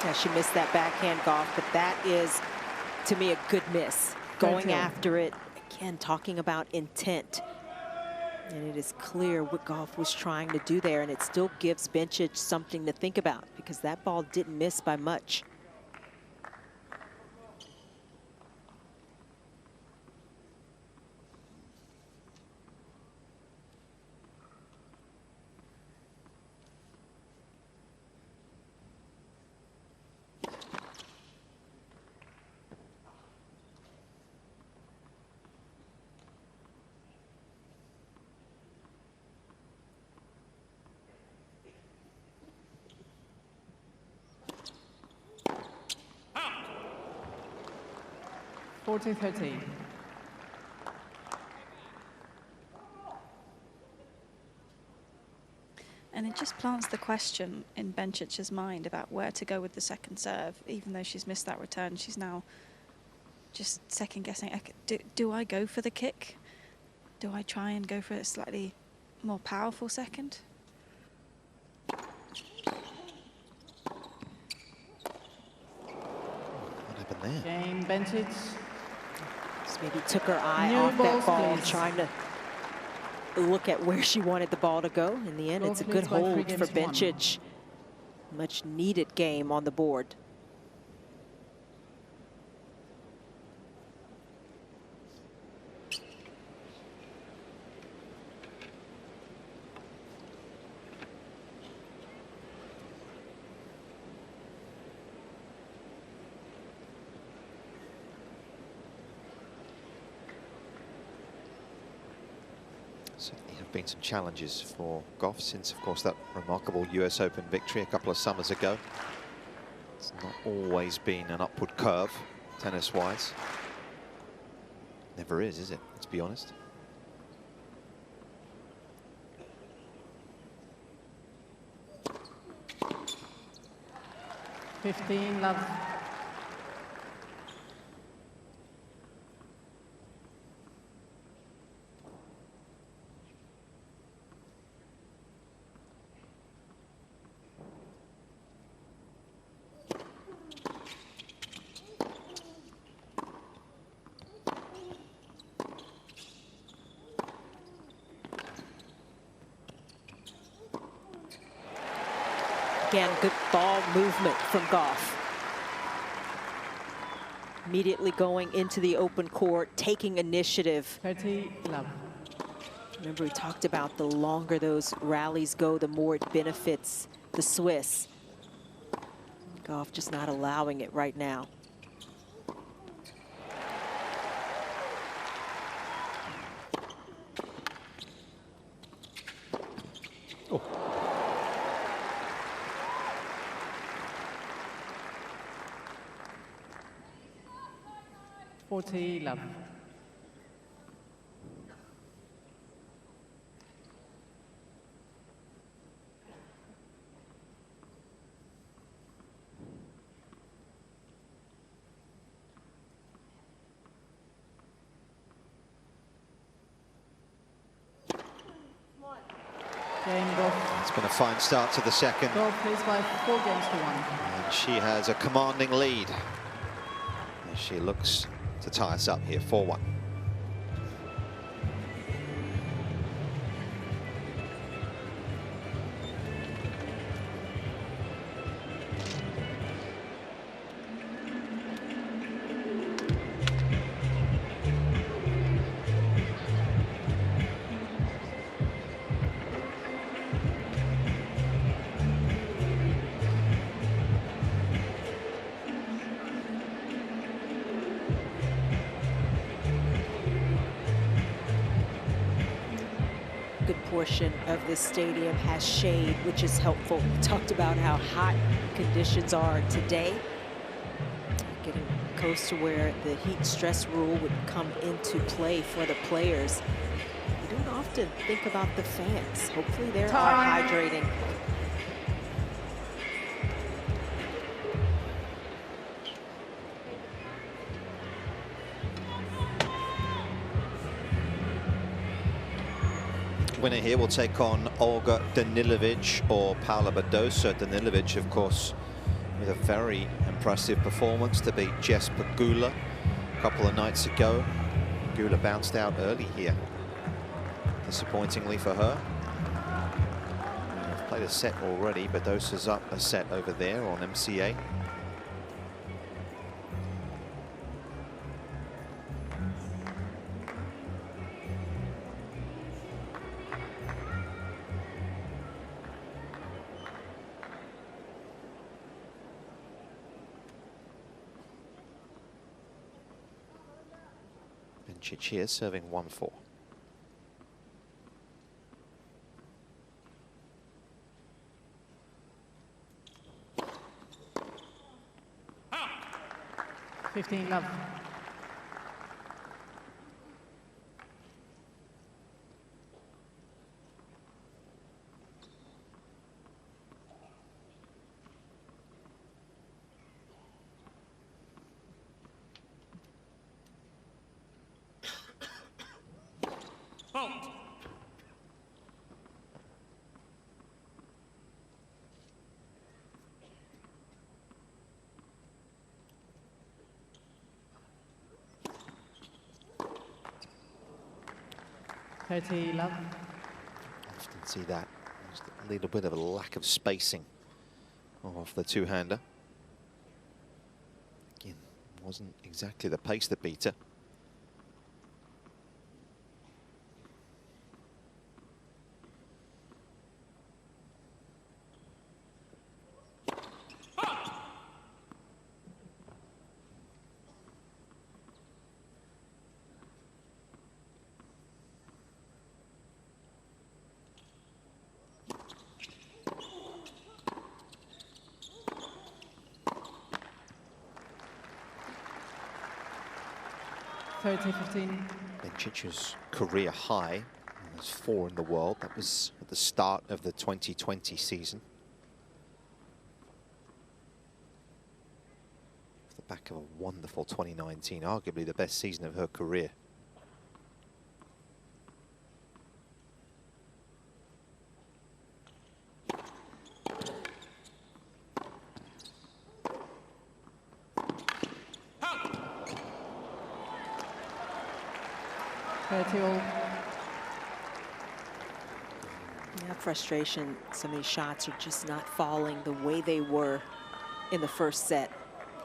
Yeah, she missed that backhand, Gauff, but that is, to me, a good miss. Going 13. after it, again, talking about intent. And it is clear what Gauff was trying to do there, and it still gives Bencic something to think about, because that ball didn't miss by much. Out. 14-13. And it just plants the question in Bencic's mind about where to go with the second serve. Even though she's missed that return, she's now just second guessing. Do I go for the kick? Do I try and go for a slightly more powerful second? What happened there? Cain, Bencic. Just maybe took her eye New off that balls, ball, please. trying to look at where she wanted the ball to go. In the end, Ball it's a please good by 3 hold for games to 1. Bencic. Much needed game on the board. Certainly have been some challenges for Gauff since, of course, that remarkable US Open victory a couple of summers ago. It's not always been an upward curve, tennis-wise. Never is it? Let's be honest. $15 love. Again, good ball movement from Gauff. Immediately going into the open court, taking initiative. 30 love. Remember, we talked about the longer those rallies go, the more it benefits the Swiss. Gauff just not allowing it right now. Oh. $40 love. Game Gauff. It's been a fine start to the second. Gauff leads by 4 games to 1. And she has a commanding lead as she looks to tie us up here, 4-1. Portion of this stadium has shade, which is helpful. We talked about how hot conditions are today. Getting close to where the heat stress rule would come into play for the players. We don't often think about the fans. Hopefully they are hydrating. Winner here will take on Olga Danilovic or Paula Badosa. Danilovic, of course, with a very impressive performance to beat Jess Pegula a couple of nights ago. Pegula bounced out early here, disappointingly for her. They've played a set already. Badosa's up a set over there on MCA. Bencic here serving 1-4. $15 love. Out. 30 love. Often see that. Just a little bit of a lack of spacing off the two-hander. Again, wasn't exactly the pace that beat her. Bencic's career high was 4 in the world. That was at the start of the 2020 season. Off the back of a wonderful 2019, arguably the best season of her career. Yeah, frustration. Some of these shots are just not falling the way they were in the first set.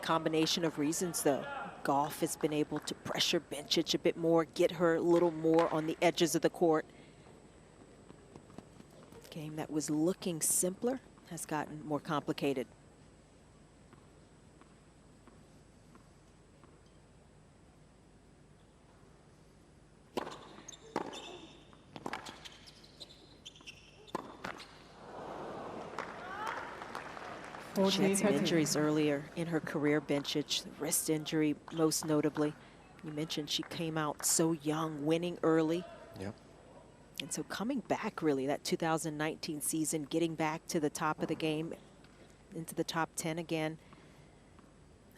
Combination of reasons, though. Gauff has been able to pressure Bencic a bit more, get her a little more on the edges of the court. Game that was looking simpler has gotten more complicated. She had some injuries earlier in her career, Bencic, the wrist injury most notably. You mentioned she came out so young, winning early. Yep. And so coming back, really, that 2019 season, getting back to the top of the game, into the top 10 again,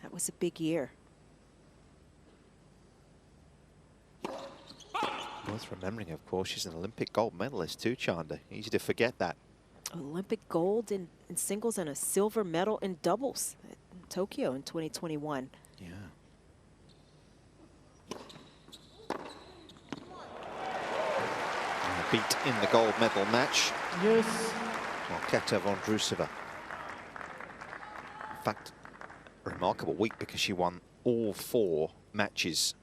that was a big year. Worth remembering, of course, she's an Olympic gold medalist too, Chanda. Easy to forget that. Olympic gold in singles and a silver medal in doubles in Tokyo in 2021. Yeah. And a beat in the gold medal match. Yes. Marketa Vondrousova. In fact, a remarkable week because she won all 4 matches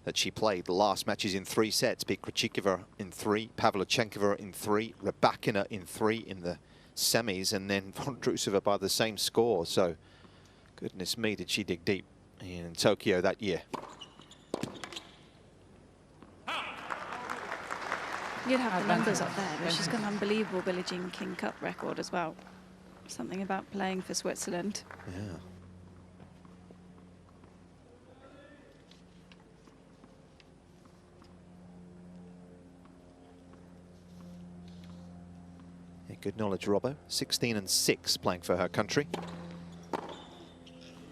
that she played. The last matches in 3 sets. Beat Krejcikova in 3, Pavlyuchenkova in 3, Rybakina in 3 in the semis, and then Vondrousova by the same score. So, goodness me, did she dig deep in Tokyo that year. You'd have the numbers up there, but she's got an unbelievable Billie Jean King Cup record as well. Something about playing for Switzerland. Yeah. Good knowledge, Robbo. 16 and 6 playing for her country.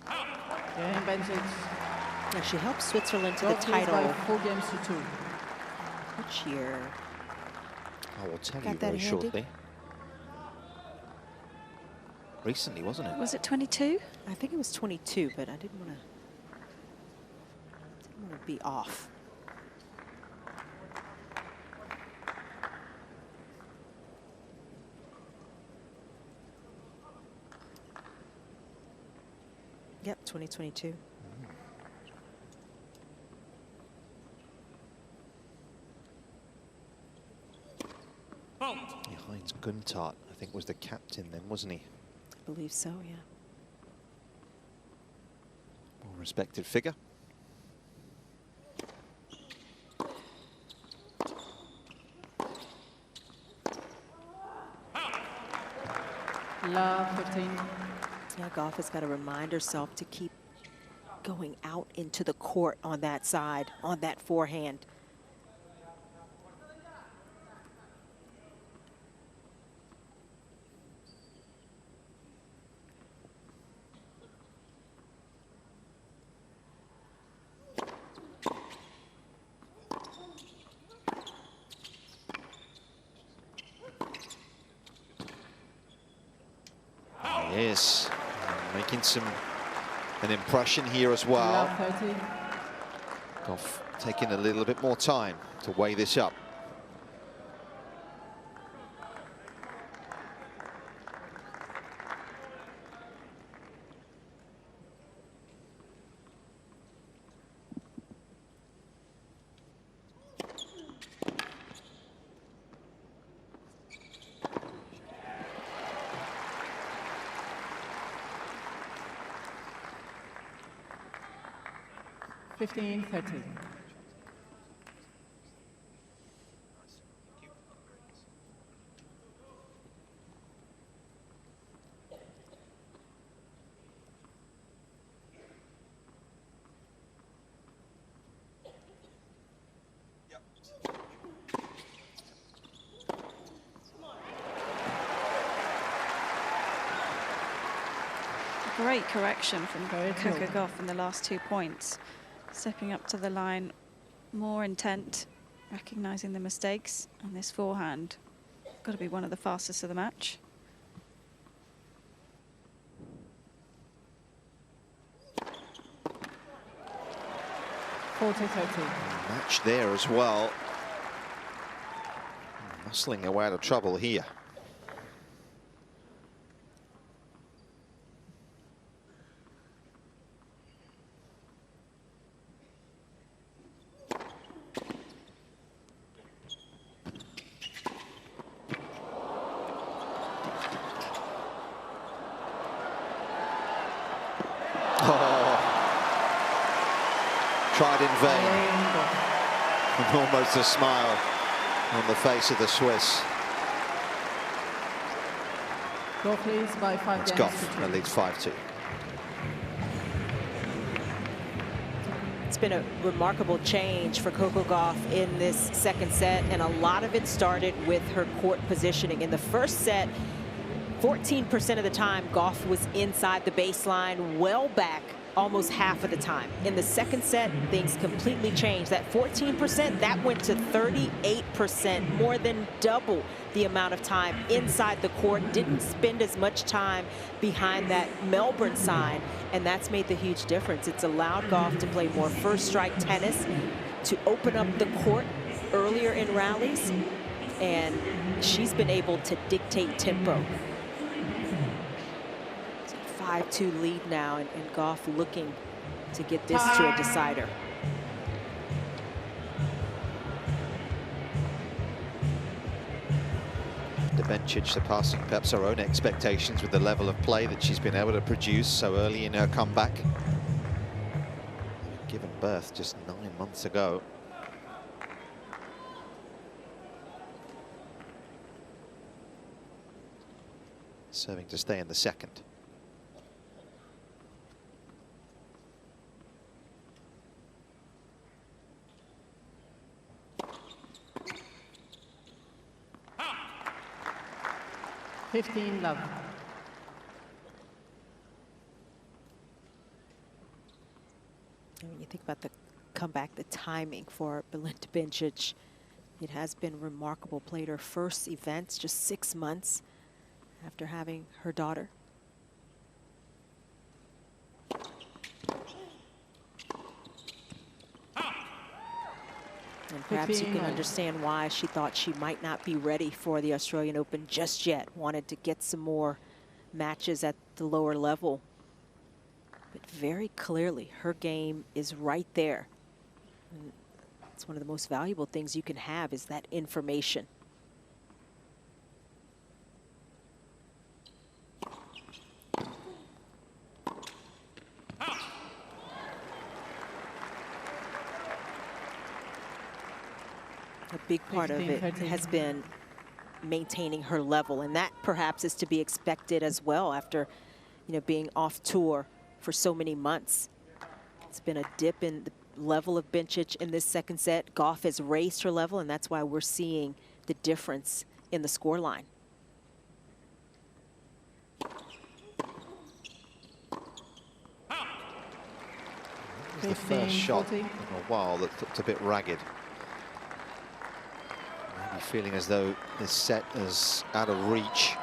Yeah, Bencic. Yeah, she helped Switzerland to the Got title. by 4 games to 2. Which year? I will tell Got you that very handy? shortly. Recently, wasn't it? Was it 22? I think it was 22, but I didn't want to be off. Yep, 2022. Out. Yeah, Heinz Guntart, I think, was the captain then, wasn't he? I believe so, yeah. Well respected figure. Love 15. Yeah, Gauff has got to remind herself to keep going out into the court on that side, on that forehand. is making an impression here as well. Love 30. Gauff taking a little bit more time to weigh this up. Fifteen, 30. Great correction from Very Coco good. Gauff in the last 2 points. Stepping up to the line, more intent, recognising the mistakes, and this forehand got to be one of the fastest of the match. Match there as well. Muscling away out of trouble here. Tried in vain. And almost a smile on the face of the Swiss. Gauff leads by 5 It's games Gauff to 2. that leads 5-2. It's been a remarkable change for Coco Gauff in this second set, and a lot of it started with her court positioning. In the first set, 14% of the time, Gauff was inside the baseline, well back almost half of the time. In the second set, things completely changed. That 14%, that went to 38%, more than double the amount of time inside the court. Didn't spend as much time behind that Melbourne sign, and that's made the huge difference. It's allowed Gauff to play more first strike tennis, to open up the court earlier in rallies, and she's been able to dictate tempo. 5-2 lead now, and Gauff looking to get this to a decider. Bencic surpassing perhaps her own expectations with the level of play that she's been able to produce so early in her comeback. Given birth just 9 months ago. Serving to stay in the second. Love. And when you think about the comeback, the timing for Belinda Bencic, it has been remarkable. Played her first events just 6 months after having her daughter. And perhaps you can understand why she thought she might not be ready for the Australian Open just yet. Wanted to get some more matches at the lower level. But very clearly, her game is right there. And it's one of the most valuable things you can have, is that information. A big part of it has been maintaining her level, and that perhaps is to be expected as well after, you know, being off tour for so many months. It's been a dip in the level of Bencic in this second set. Gauff has raised her level, and that's why we're seeing the difference in the scoreline. It was the first shot in a while that looked a bit ragged. Maybe feeling as though this set is out of reach.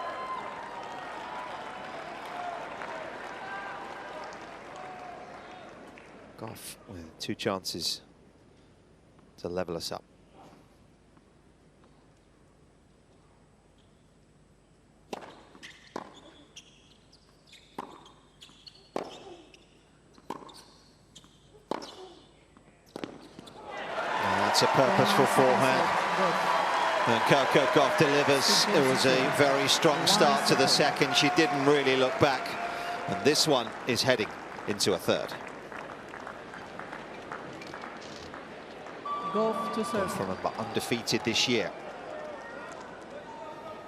Gauff with 2 chances to level us up. That's a purposeful forehand. And Coco Gauff delivers. It was a very strong start to the second. She didn't really look back. And this one is heading into a third. Gauff to serve. From undefeated this year.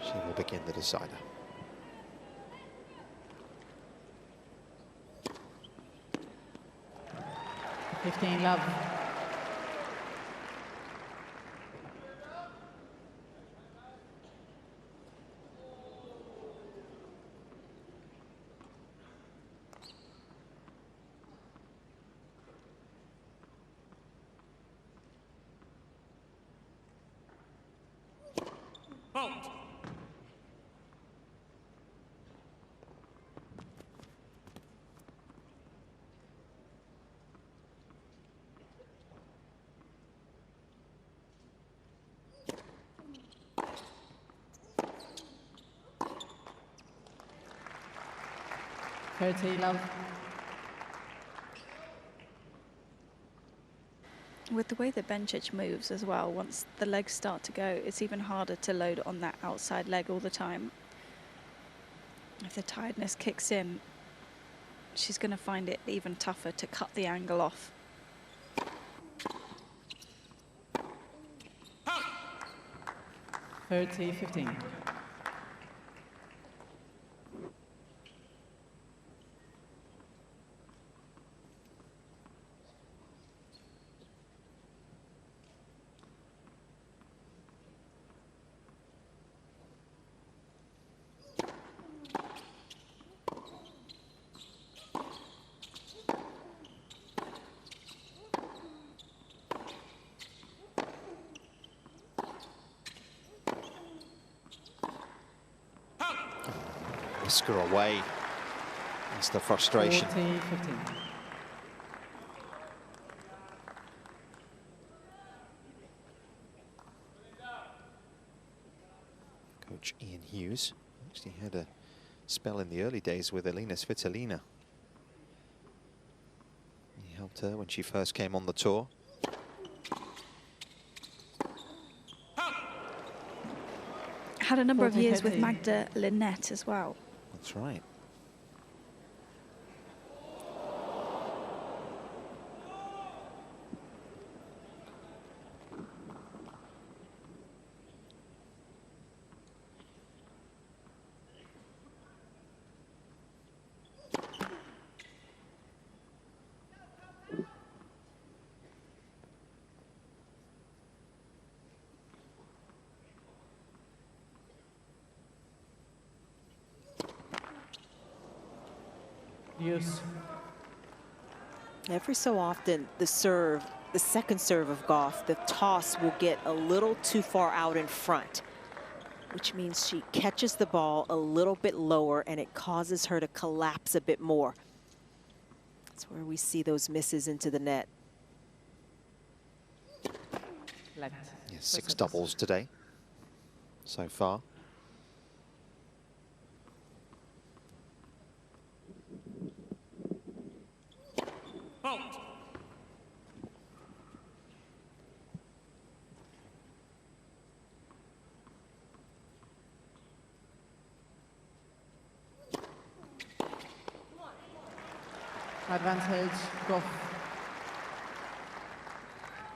She will begin the decider. 15 love. Out. Love. With the way that Bencic moves as well, once the legs start to go, it's even harder to load on that outside leg all the time. If the tiredness kicks in, she's going to find it even tougher to cut the angle off. Out. 30-15. Whisker away. That's the frustration. 40-15. Coach Ian Hughes actually had a spell in the early days with Elina Svitolina. He helped her when she first came on the tour. Had a number of years with 40-15. Magda Linette as well. That's right. Use. Every so often, the serve, the second serve of Gauff, the toss will get a little too far out in front, which means she catches the ball a little bit lower and it causes her to collapse a bit more. That's where we see those misses into the net. Left. Yes, 6 doubles today so far. Out. Advantage, Gauff.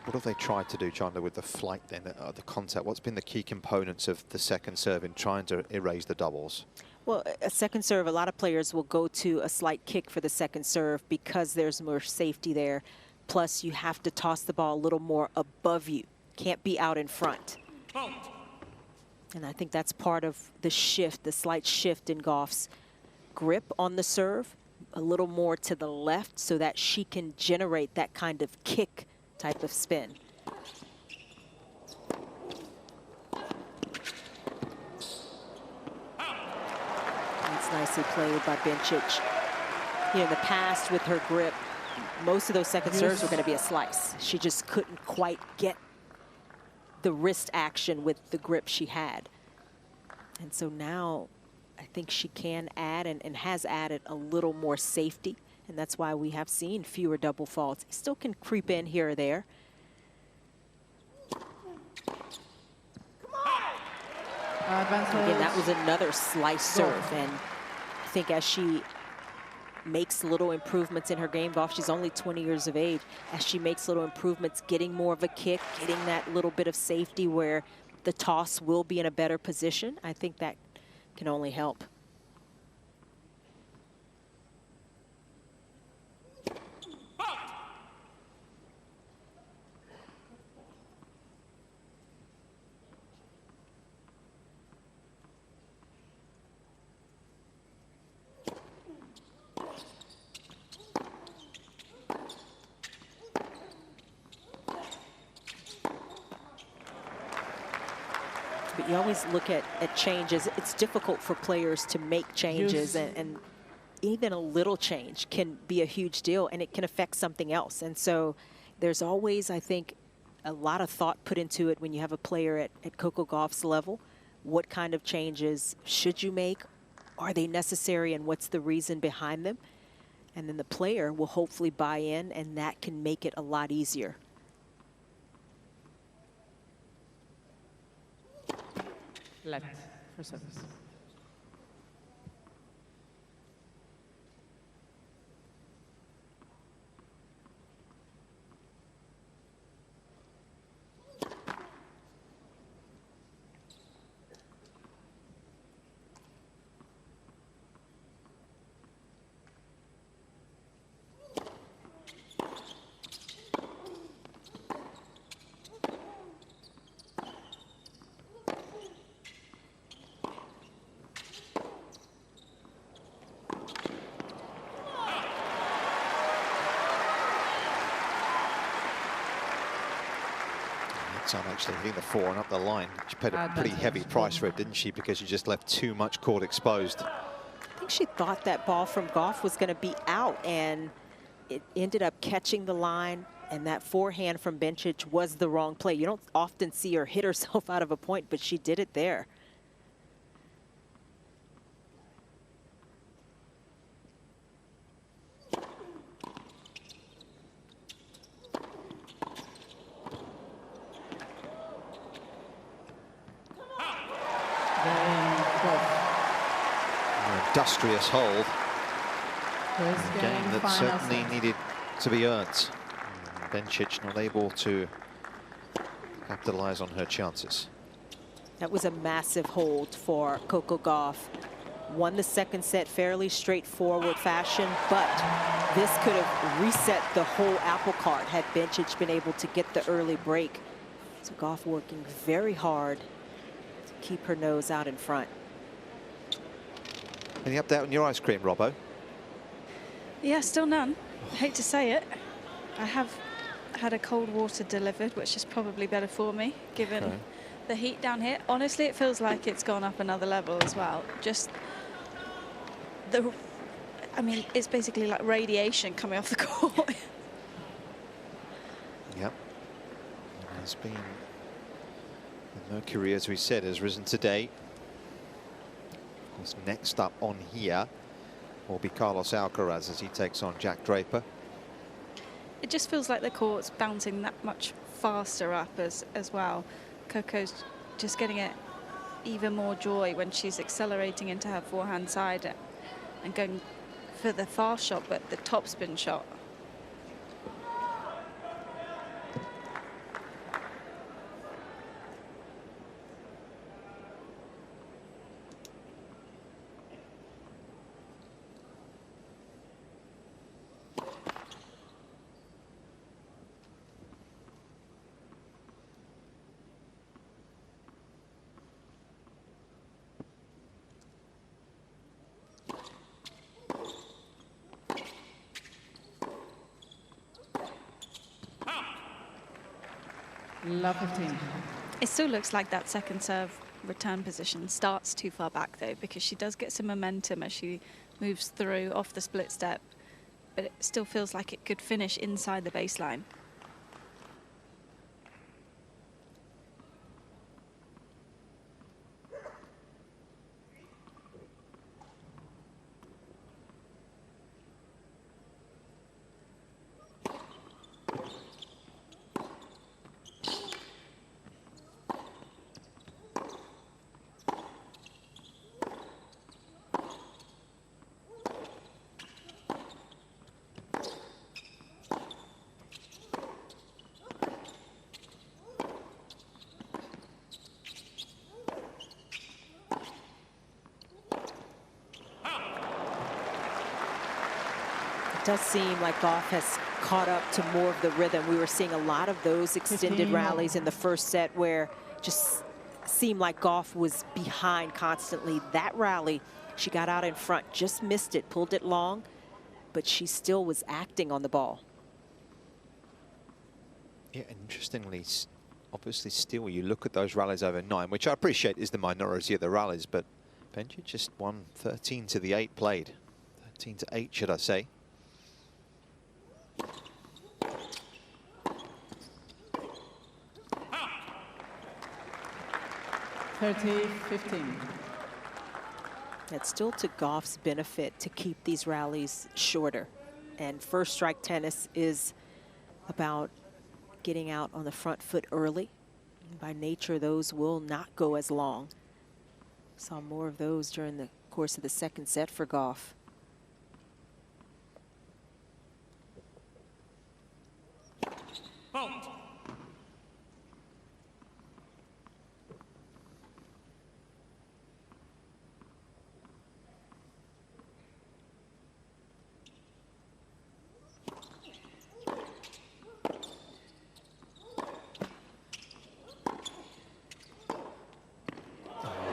What have they tried to do, Chandler, with the flight then, the contact? What's been the key components of the second serve in trying to erase the doubles? Well, a second serve, a lot of players will go to a slight kick for the second serve because there's more safety there. Plus, you have to toss the ball a little more above you. Can't be out in front. Out. And I think that's part of the shift, the slight shift in Gauff's grip on the serve, a little more to the left so that she can generate that kind of kick type of spin. That's nicely played by Bencic. You know, in the past with her grip, most of those second serves were going to be a slice. She just couldn't quite get the wrist action with the grip she had. And so now I think she can add and has added a little more safety. And that's why we have seen fewer double faults. It still can creep in here or there. Again, that was another slice serve. And I think as she makes little improvements in her game, Gauff, she's only 20 years of age, as she makes little improvements, getting more of a kick, getting that little bit of safety where the toss will be in a better position, I think that can only help. But you always look at changes. It's difficult for players to make changes, and even a little change can be a huge deal, and it can affect something else. And so there's always, I think, a lot of thought put into it when you have a player at Coco Gauff's level. What kind of changes should you make? Are they necessary, and what's the reason behind them? And then the player will hopefully buy in, and that can make it a lot easier. Left for service. I'm actually hitting the 4 and up the line. She paid a pretty heavy price for it, didn't she? Because she just left too much court exposed. I think she thought that ball from Gauff was going to be out, and it ended up catching the line, and that forehand from Bencic was the wrong play. You don't often see her hit herself out of a point, but she did it there. Industrious hold. First A game that final certainly set. needed to be earned. Bencic not able to capitalize on her chances. That was a massive hold for Coco Gauff. Won the second set fairly straightforward fashion, but this could have reset the whole apple cart had Bencic been able to get the early break. So Gauff working very hard to keep her nose out in front. Any update on your ice cream, Robbo? Yeah, still none. I hate to say it. I have had a cold water delivered, which is probably better for me, given the heat down here. Honestly, it feels like it's gone up another level as well. Just I mean, it's basically like radiation coming off the court. Yep. There's been the mercury, as we said, has risen today. Of course, next up on here will be Carlos Alcaraz as he takes on Jack Draper. It just feels like the court's bouncing that much faster up as well. Coco's just getting it even more joy when she's accelerating into her forehand side and going for the fast shot, but the topspin shot. Love 15. It still looks like that second serve return position starts too far back though, because she does get some momentum as she moves through off the split step but it still feels like it could finish inside the baseline. It does seem like Gauff has caught up to more of the rhythm. We were seeing a lot of those extended 15. rallies in the first set where just seemed like Gauff was behind constantly. That rally, she got out in front, just missed it, pulled it long, but she still was acting on the ball. Yeah, interestingly, obviously still you look at those rallies over 9, which I appreciate is the minority of the rallies, but Bencic just won 13 to the 8 played. 13 to 8, should I say. 30-15. It's still to Gauff's benefit to keep these rallies shorter. And first strike tennis is about getting out on the front foot early. And by nature, those will not go as long. Saw more of those during the course of the second set for Gauff. Fault.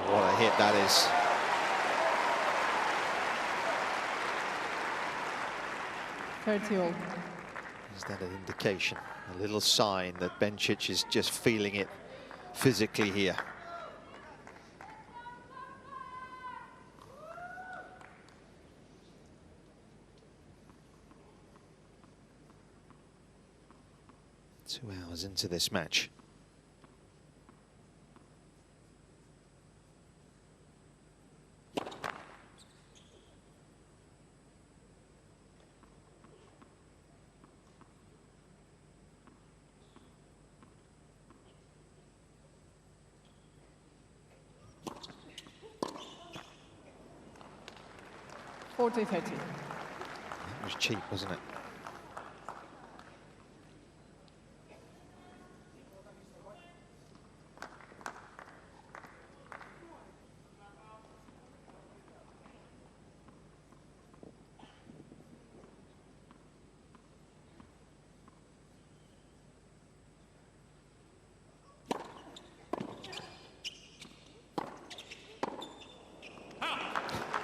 What a hit that is. All. Is that an indication, a little sign that Bencic is just feeling it physically here? Two hours into this match. That was cheap, wasn't it?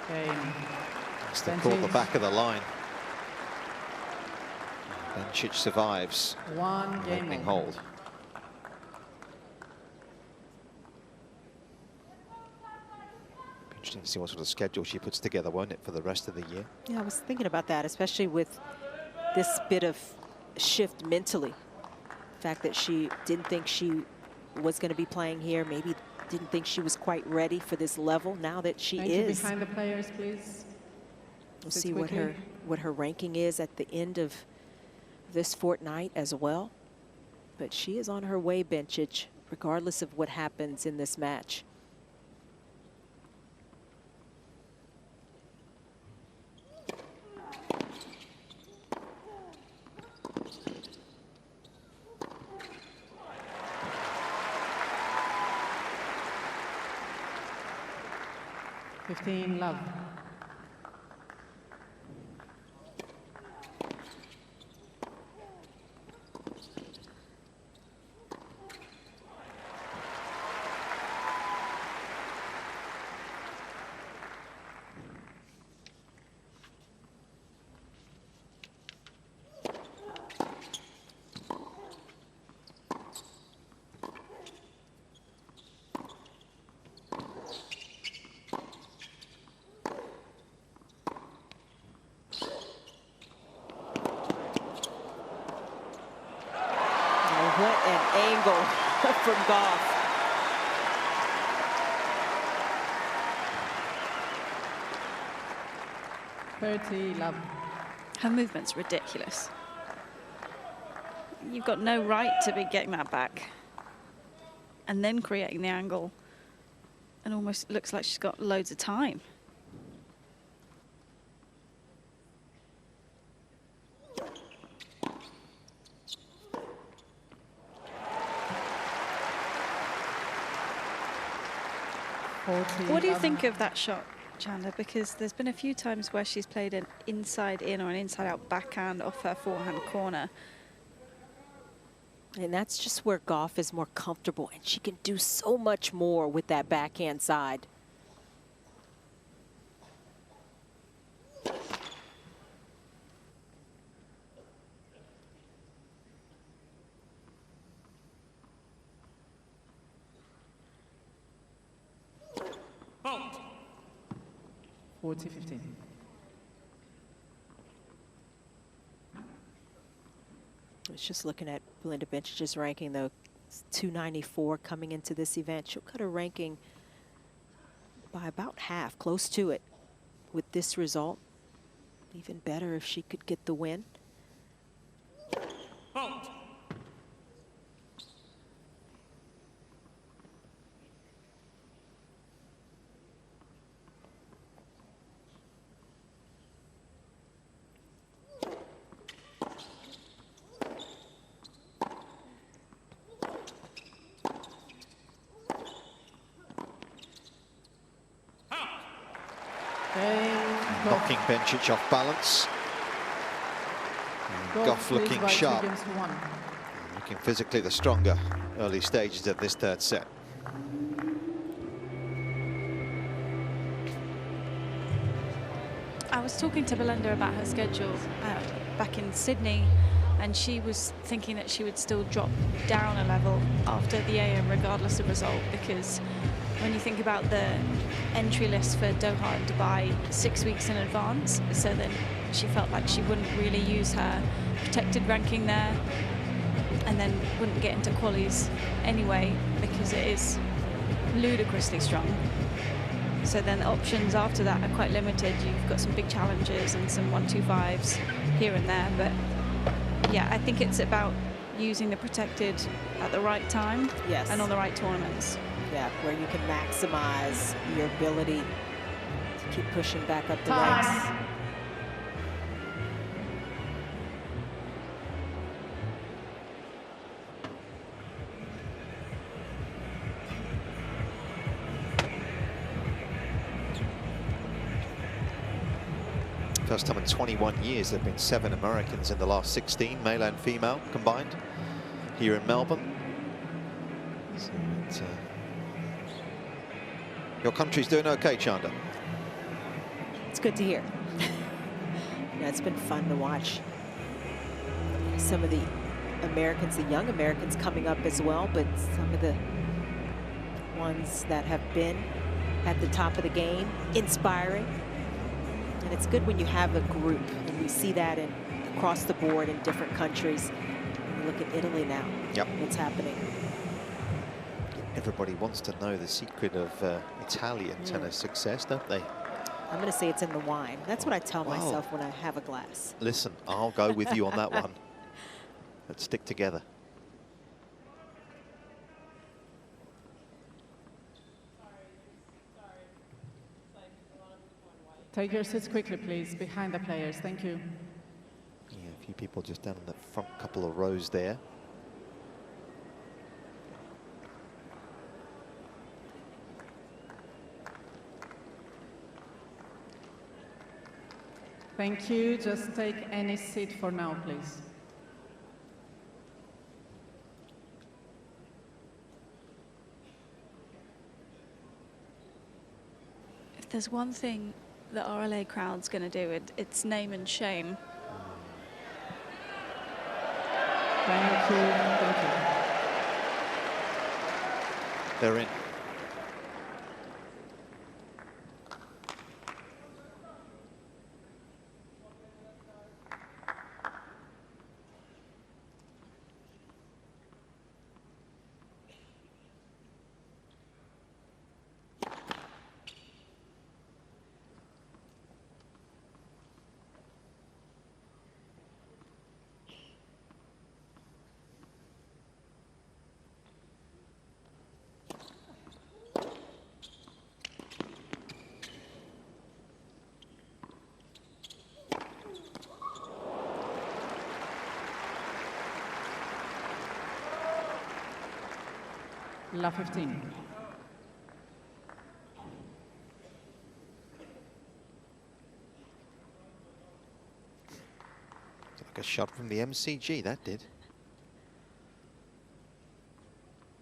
Cain. They caught the back of the line. Bencic survives. One game opening over. hold. Be interesting to see what sort of schedule she puts together, won't it, for the rest of the year? Yeah, I was thinking about that, especially with this bit of shift mentally. The fact that she didn't think she was going to be playing here, maybe didn't think she was quite ready for this level. Now that she Thank you. is. Behind the players, please. We'll Sit see quickly. what her ranking is at the end of this fortnight as well. But she is on her way, Bencic, regardless of what happens in this match. Love. angle from Gauff. Love. Her movement's ridiculous. You've got no right to be getting that back and then creating the angle. And almost looks like she's got loads of time. What do you think of that shot, Chandler? Because there's been a few times where she's played an inside in or an inside out backhand off her forehand corner. And that's just where Gauff is more comfortable, and she can do so much more with that backhand side. Fault. 40-15. I was just looking at Belinda Bencic's ranking, though. It's 294 coming into this event. She'll cut her ranking by about half, close to it. With this result, even better if she could get the win. Fault. Knocking Bencic off balance. And Gauff looking sharp. Looking physically the stronger early stages of this third set. I was talking to Belinda about her schedule back in Sydney, and she was thinking that she would still drop down a level after the AM regardless of result, because when you think about the entry list for Doha and Dubai 6 weeks in advance, so then she felt like she wouldn't really use her protected ranking there, and then wouldn't get into qualies anyway because it is ludicrously strong. So then the options after that are quite limited. You've got some big challenges and some 1-2-5s here and there, but yeah, I think it's about using the protected at the right time. Yes. And on the right tournaments. Yeah, where you can maximize your ability to keep pushing back up the ranks. First time in 21 years, there have been 7 Americans in the last 16, male and female combined, here in Melbourne. So your country's doing okay, Chanda. It's good to hear. Yeah, it's been fun to watch some of the Americans, the young Americans coming up as well, but some of the ones that have been at the top of the game, inspiring. And it's good when you have a group, and we see that across the board in different countries. You look at Italy now. Yep. It's happening. Everybody wants to know the secret of Italian tennis success, don't they? I'm going to say it's in the wine. That's what I tell myself when I have a glass. Listen, I'll go with you on that one. Let's stick together. Take your seats quickly, please, behind the players. Thank you. Yeah, a few people just down in the front couple of rows there. Thank you. Just take any seat for now, please. If there's one thing the RLA crowd's going to do, it's name and shame. Thank you. Thank you. They're in. La 15. Like a shot from the MCG, that did.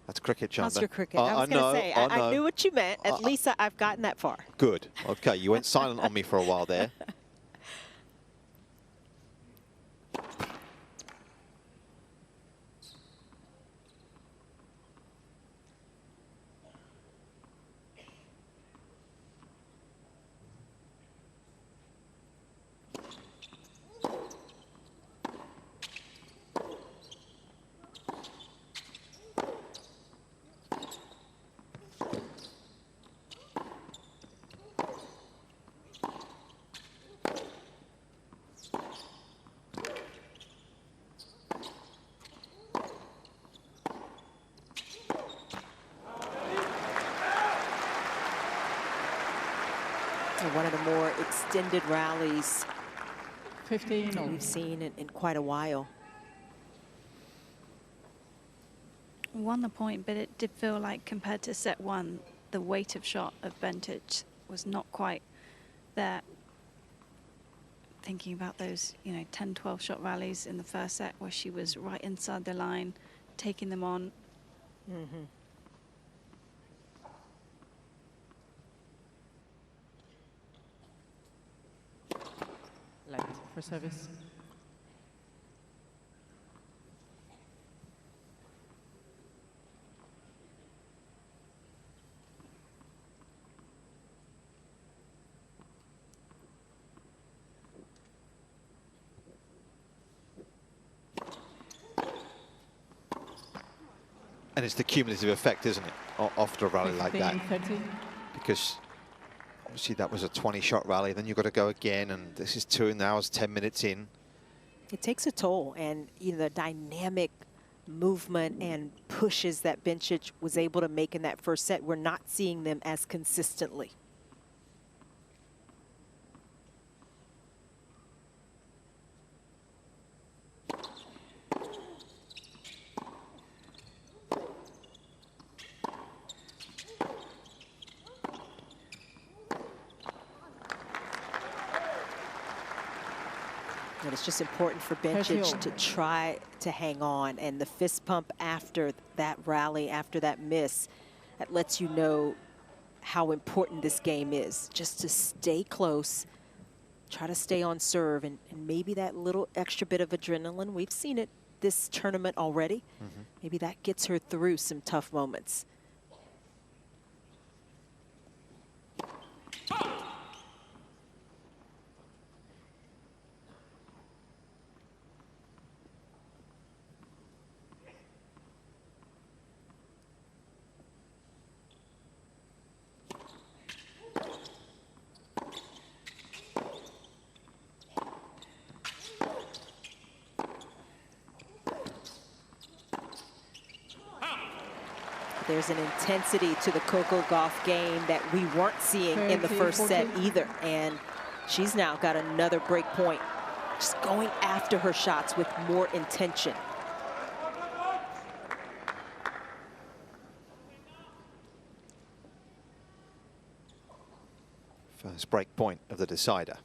That's cricket, Chandler. How's your cricket? I was going to say, I knew what you meant. At least I've gotten that far. Good. Okay, you went silent on me for a while there. One of the more extended rallies 15. we've seen in quite a while. Won the point, but it did feel like compared to set one, the weight of shot of Bencic was not quite there. Thinking about those, 10, 12 shot rallies in the first set where she was right inside the line, taking them on. Mm-hmm. Late for service. And it's the cumulative effect, isn't it, after a rally like that? 30. Because obviously that was a 20-shot rally, then you've got to go again, and this is 2 hours, 10 minutes in. It takes a toll, and the dynamic movement and pushes that Bencic was able to make in that first set, we're not seeing them as consistently. And it's just important for Bencic to try to hang on, and the fist pump after that rally, after that miss, that lets you know how important this game is. Just to stay close, try to stay on serve, and maybe that little extra bit of adrenaline, we've seen it this tournament already, maybe that gets her through some tough moments. There's an intensity to the Coco Gauff game that we weren't seeing in the first set either. And she's now got another break point, just going after her shots with more intention. First break point of the decider.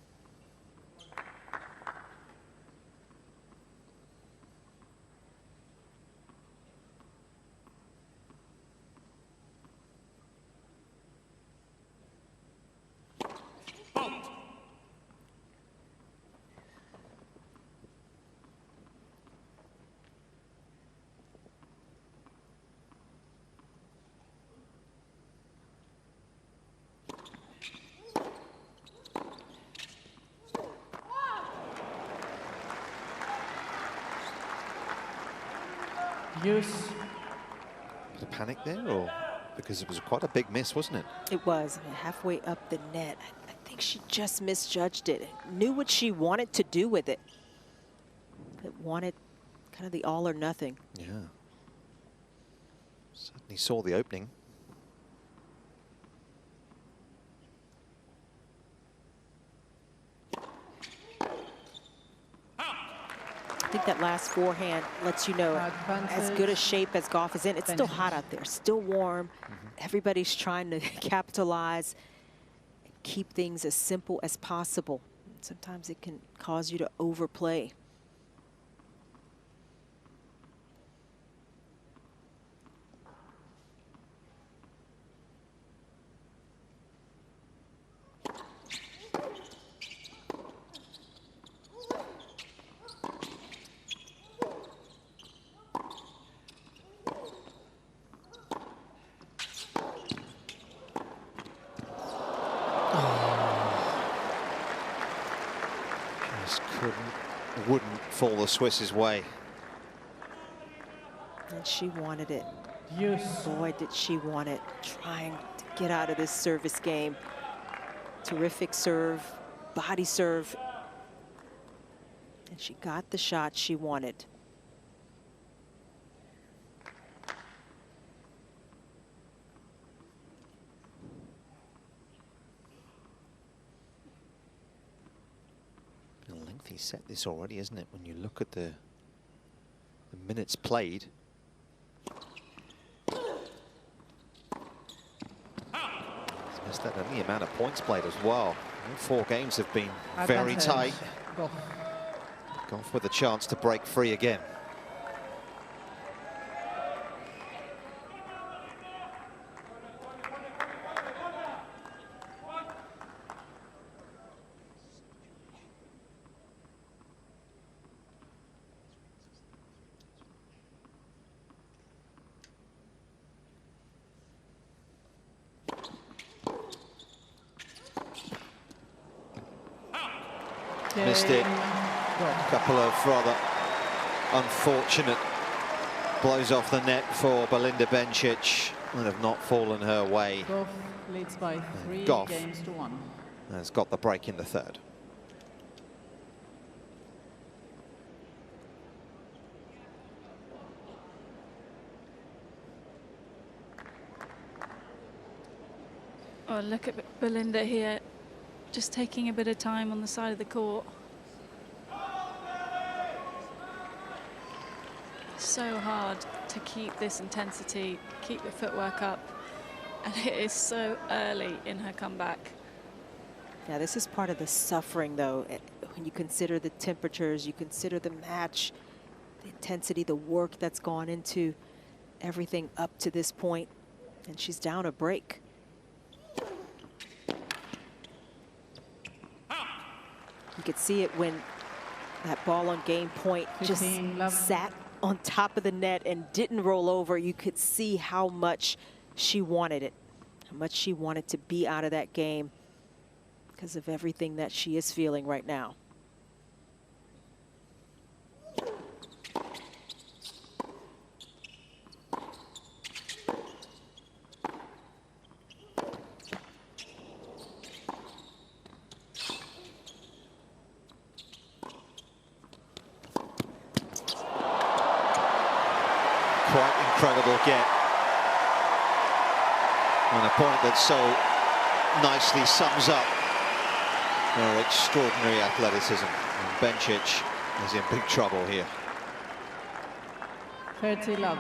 Use. Bit of panic there, or because it was quite a big miss, wasn't it? It was. I mean, halfway up the net. I think she just misjudged it. Knew what she wanted to do with it. It wanted kind of the all or nothing. Yeah. Certainly saw the opening. think that last forehand lets you know as good a shape as Gauff is in. It's still hot out there, still warm. Everybody's trying to capitalize and keep things as simple as possible. Sometimes it can cause you to overplay. Wouldn't fall the Swiss's way. And she wanted it. Yes. Boy, did she want it. Trying to get out of this service game. Terrific serve, body serve. And she got the shot she wanted. Lengthy set this already, isn't it? When you look at the minutes played. He's missed that and the amount of points played as well. All 4 games have been very tight. Gauff with a chance to break free again. Missed it. A couple of rather unfortunate blows off the net for Belinda Bencic that have not fallen her way. Gauff leads by 3 Gauff games to 1. has got the break in the third. Oh, look at Belinda here, just taking a bit of time on the side of the court. So hard to keep this intensity, keep the footwork up, and it is so early in her comeback. Yeah, this is part of the suffering, though. When you consider the temperatures, you consider the match, the intensity, the work that's gone into everything up to this point, and she's down a break. You could see it when that ball on game point just sat on top of the net and didn't roll over. You could see how much she wanted it, how much she wanted to be out of that game because of everything that she is feeling right now. Quite incredible get. And a point that so nicely sums up her extraordinary athleticism. And Bencic is in big trouble here. 30 love.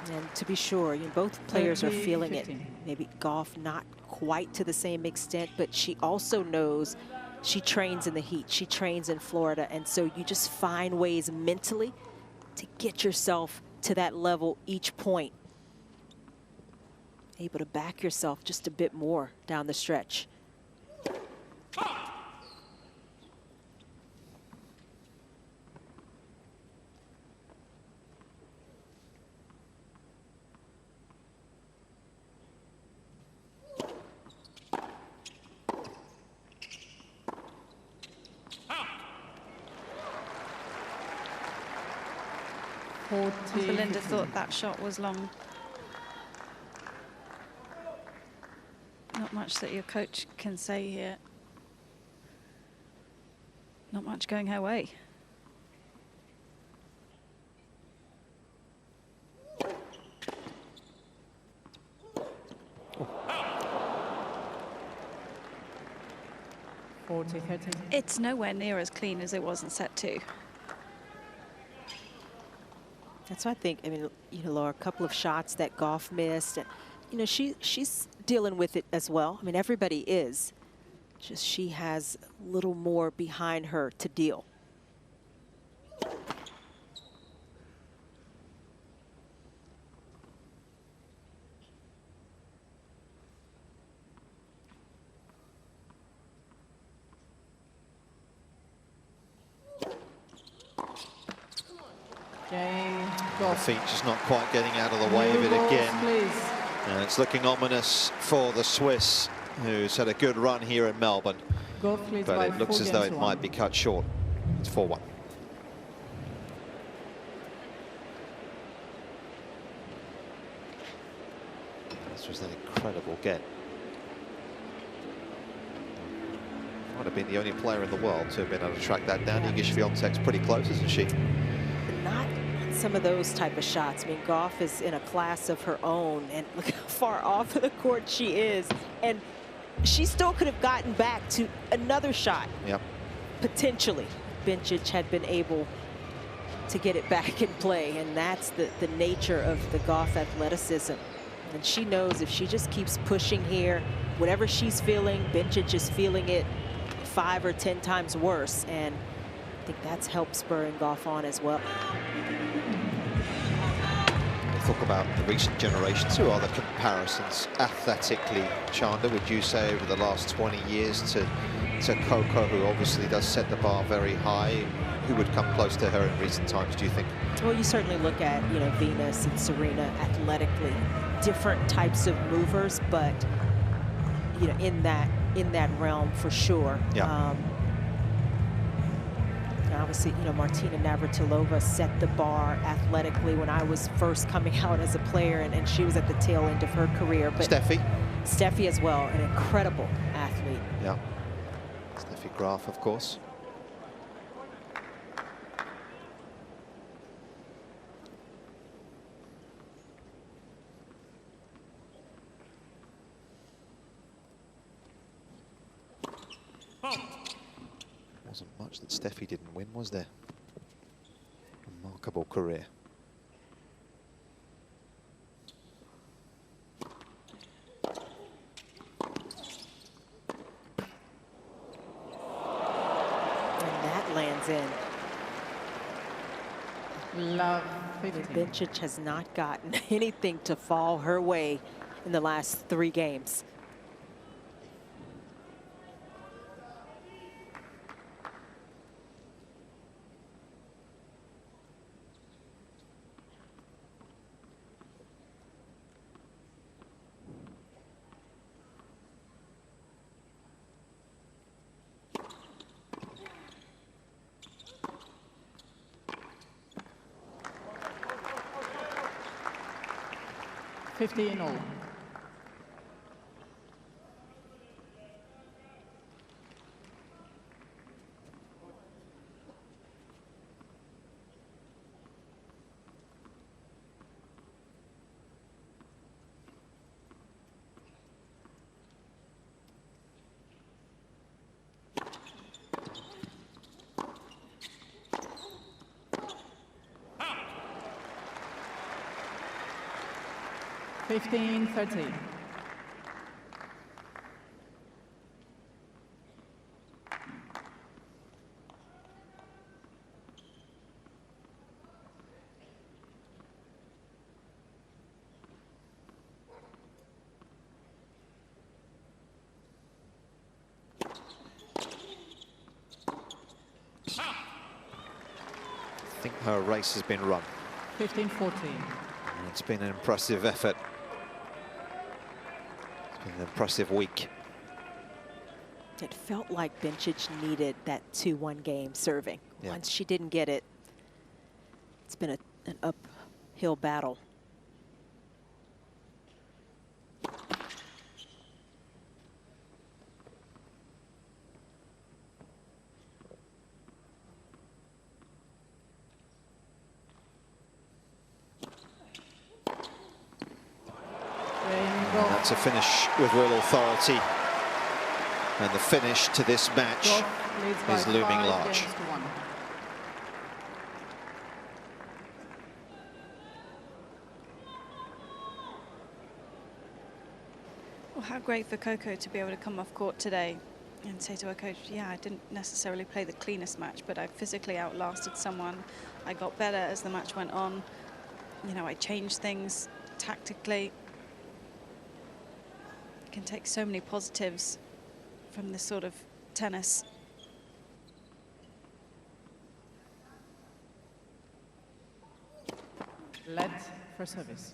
And to be sure, you know, both players are feeling it. 15. Maybe Gauff not quite to the same extent, but she also knows she trains in the heat. She trains in Florida. And so you just find ways mentally to get yourself to that level each point. Able to back yourself just a bit more down the stretch. 40. Belinda 15. thought that shot was long. Not much that your coach can say here. Not much going her way. Oh. 40-13. It's nowhere near as clean as it was in set 2. That's what I think. I mean, you know, Laura, a couple of shots that Gauff missed. And, you know, she's dealing with it as well. I mean, everybody is. Just she has a little more behind her to deal. Cain, The Gauff. feet just not quite getting out of the way of it New balls, again. please. And it's looking ominous for the Swiss, who's had a good run here in Melbourne. Gauff leads But by it looks 4 as though games it to might 1. be cut short. It's 4-1. This was an incredible get. Might have been the only player in the world to have been able to track that down. Iga Swiatek's pretty close, isn't she? Not some of those type of shots. I mean, Gauff is in a class of her own, and look how far off of the court she is. And she still could have gotten back to another shot. Yep. Potentially. Bencic had been able to get it back in play, and that's the nature of the Gauff athleticism. And she knows if she just keeps pushing here, whatever she's feeling, Bencic is feeling it 5 or 10 times worse, and I think that's helped spurring Gauff on as well. We'll talk about the recent generations. Who are the comparisons athletically, Chanda, would you say, over the last 20 years to Coco, who obviously does set the bar very high? Who would come close to her in recent times, do you think? Well, you certainly look at, you know, Venus and Serena athletically, different types of movers, but, you know, in that realm for sure. Yeah. Obviously, you know, Martina Navratilova set the bar athletically when I was first coming out as a player, and she was at the tail end of her career. But Steffi as well, an incredible athlete. Yeah. Steffi Graf, of course. Wasn't much that Steffi didn't win, was there? Remarkable career. And that lands in. Love 15. Bencic has not gotten anything to fall her way in the last 3 games. In all. Out. 15-13. I think her race has been run. 15-14. It's been an impressive effort. It's been an impressive week. It felt like Bencic needed that 2-1 game serving. Yeah. Once she didn't get it, it's been an uphill battle. That's a finish with real authority. And the finish to this match is looming large. Well, how great for Coco to be able to come off court today and say to her coach, yeah, I didn't necessarily play the cleanest match, but I physically outlasted someone. I got better as the match went on. You know, I changed things tactically. You can take so many positives from this sort of tennis. Led for service.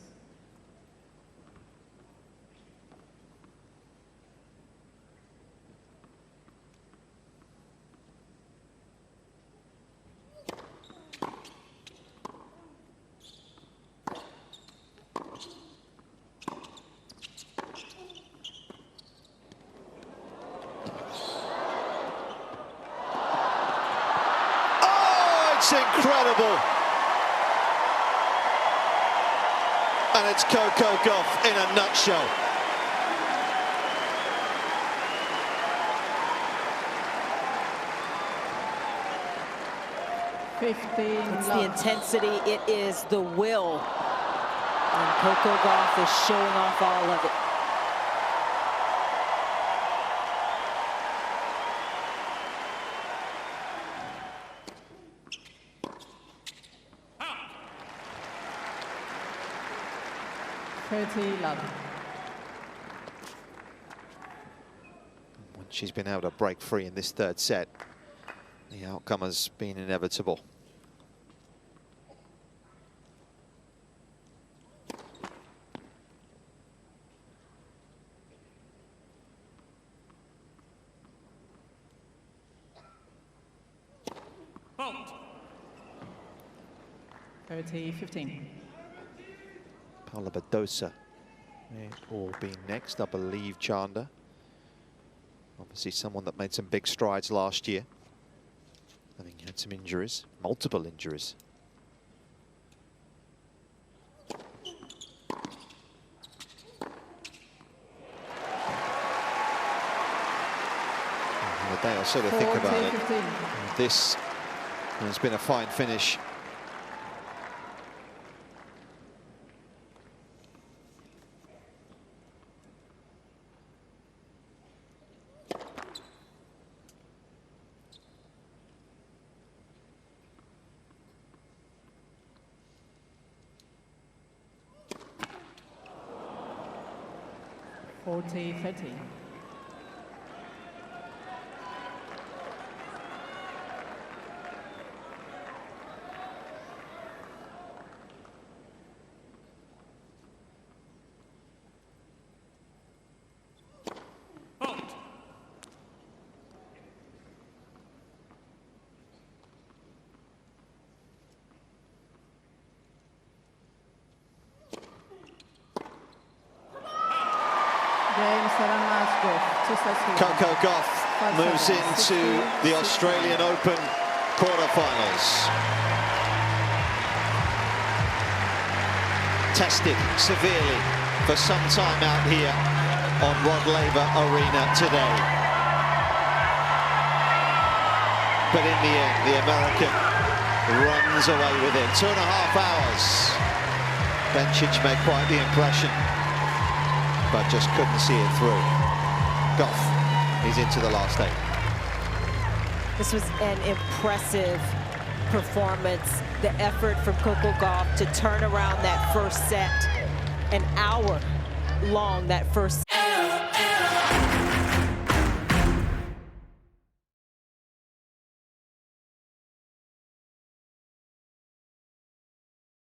It's incredible. And it's Coco Gauff in a nutshell. It's the intensity, it is the will. And Coco Gauff is showing off all of it. When she's been able to break free in this third set, the outcome has been inevitable. Fault. 30-15. Paula Badosa will be next, I believe. Chanda, obviously someone that made some big strides last year, having had some injuries, multiple injuries. The day or so to think about it. This has been a fine finish. (40-30). Fault. Coco Gauff moves into the Australian Open quarterfinals. Tested severely for some time out here on Rod Laver Arena today. But in the end, the American runs away with it. 2.5 hours. Bencic made quite the impression, but just couldn't see it through. Gauff is into the last 8. This was an impressive performance. The effort from Coco Gauff to turn around that first set, an hour long that first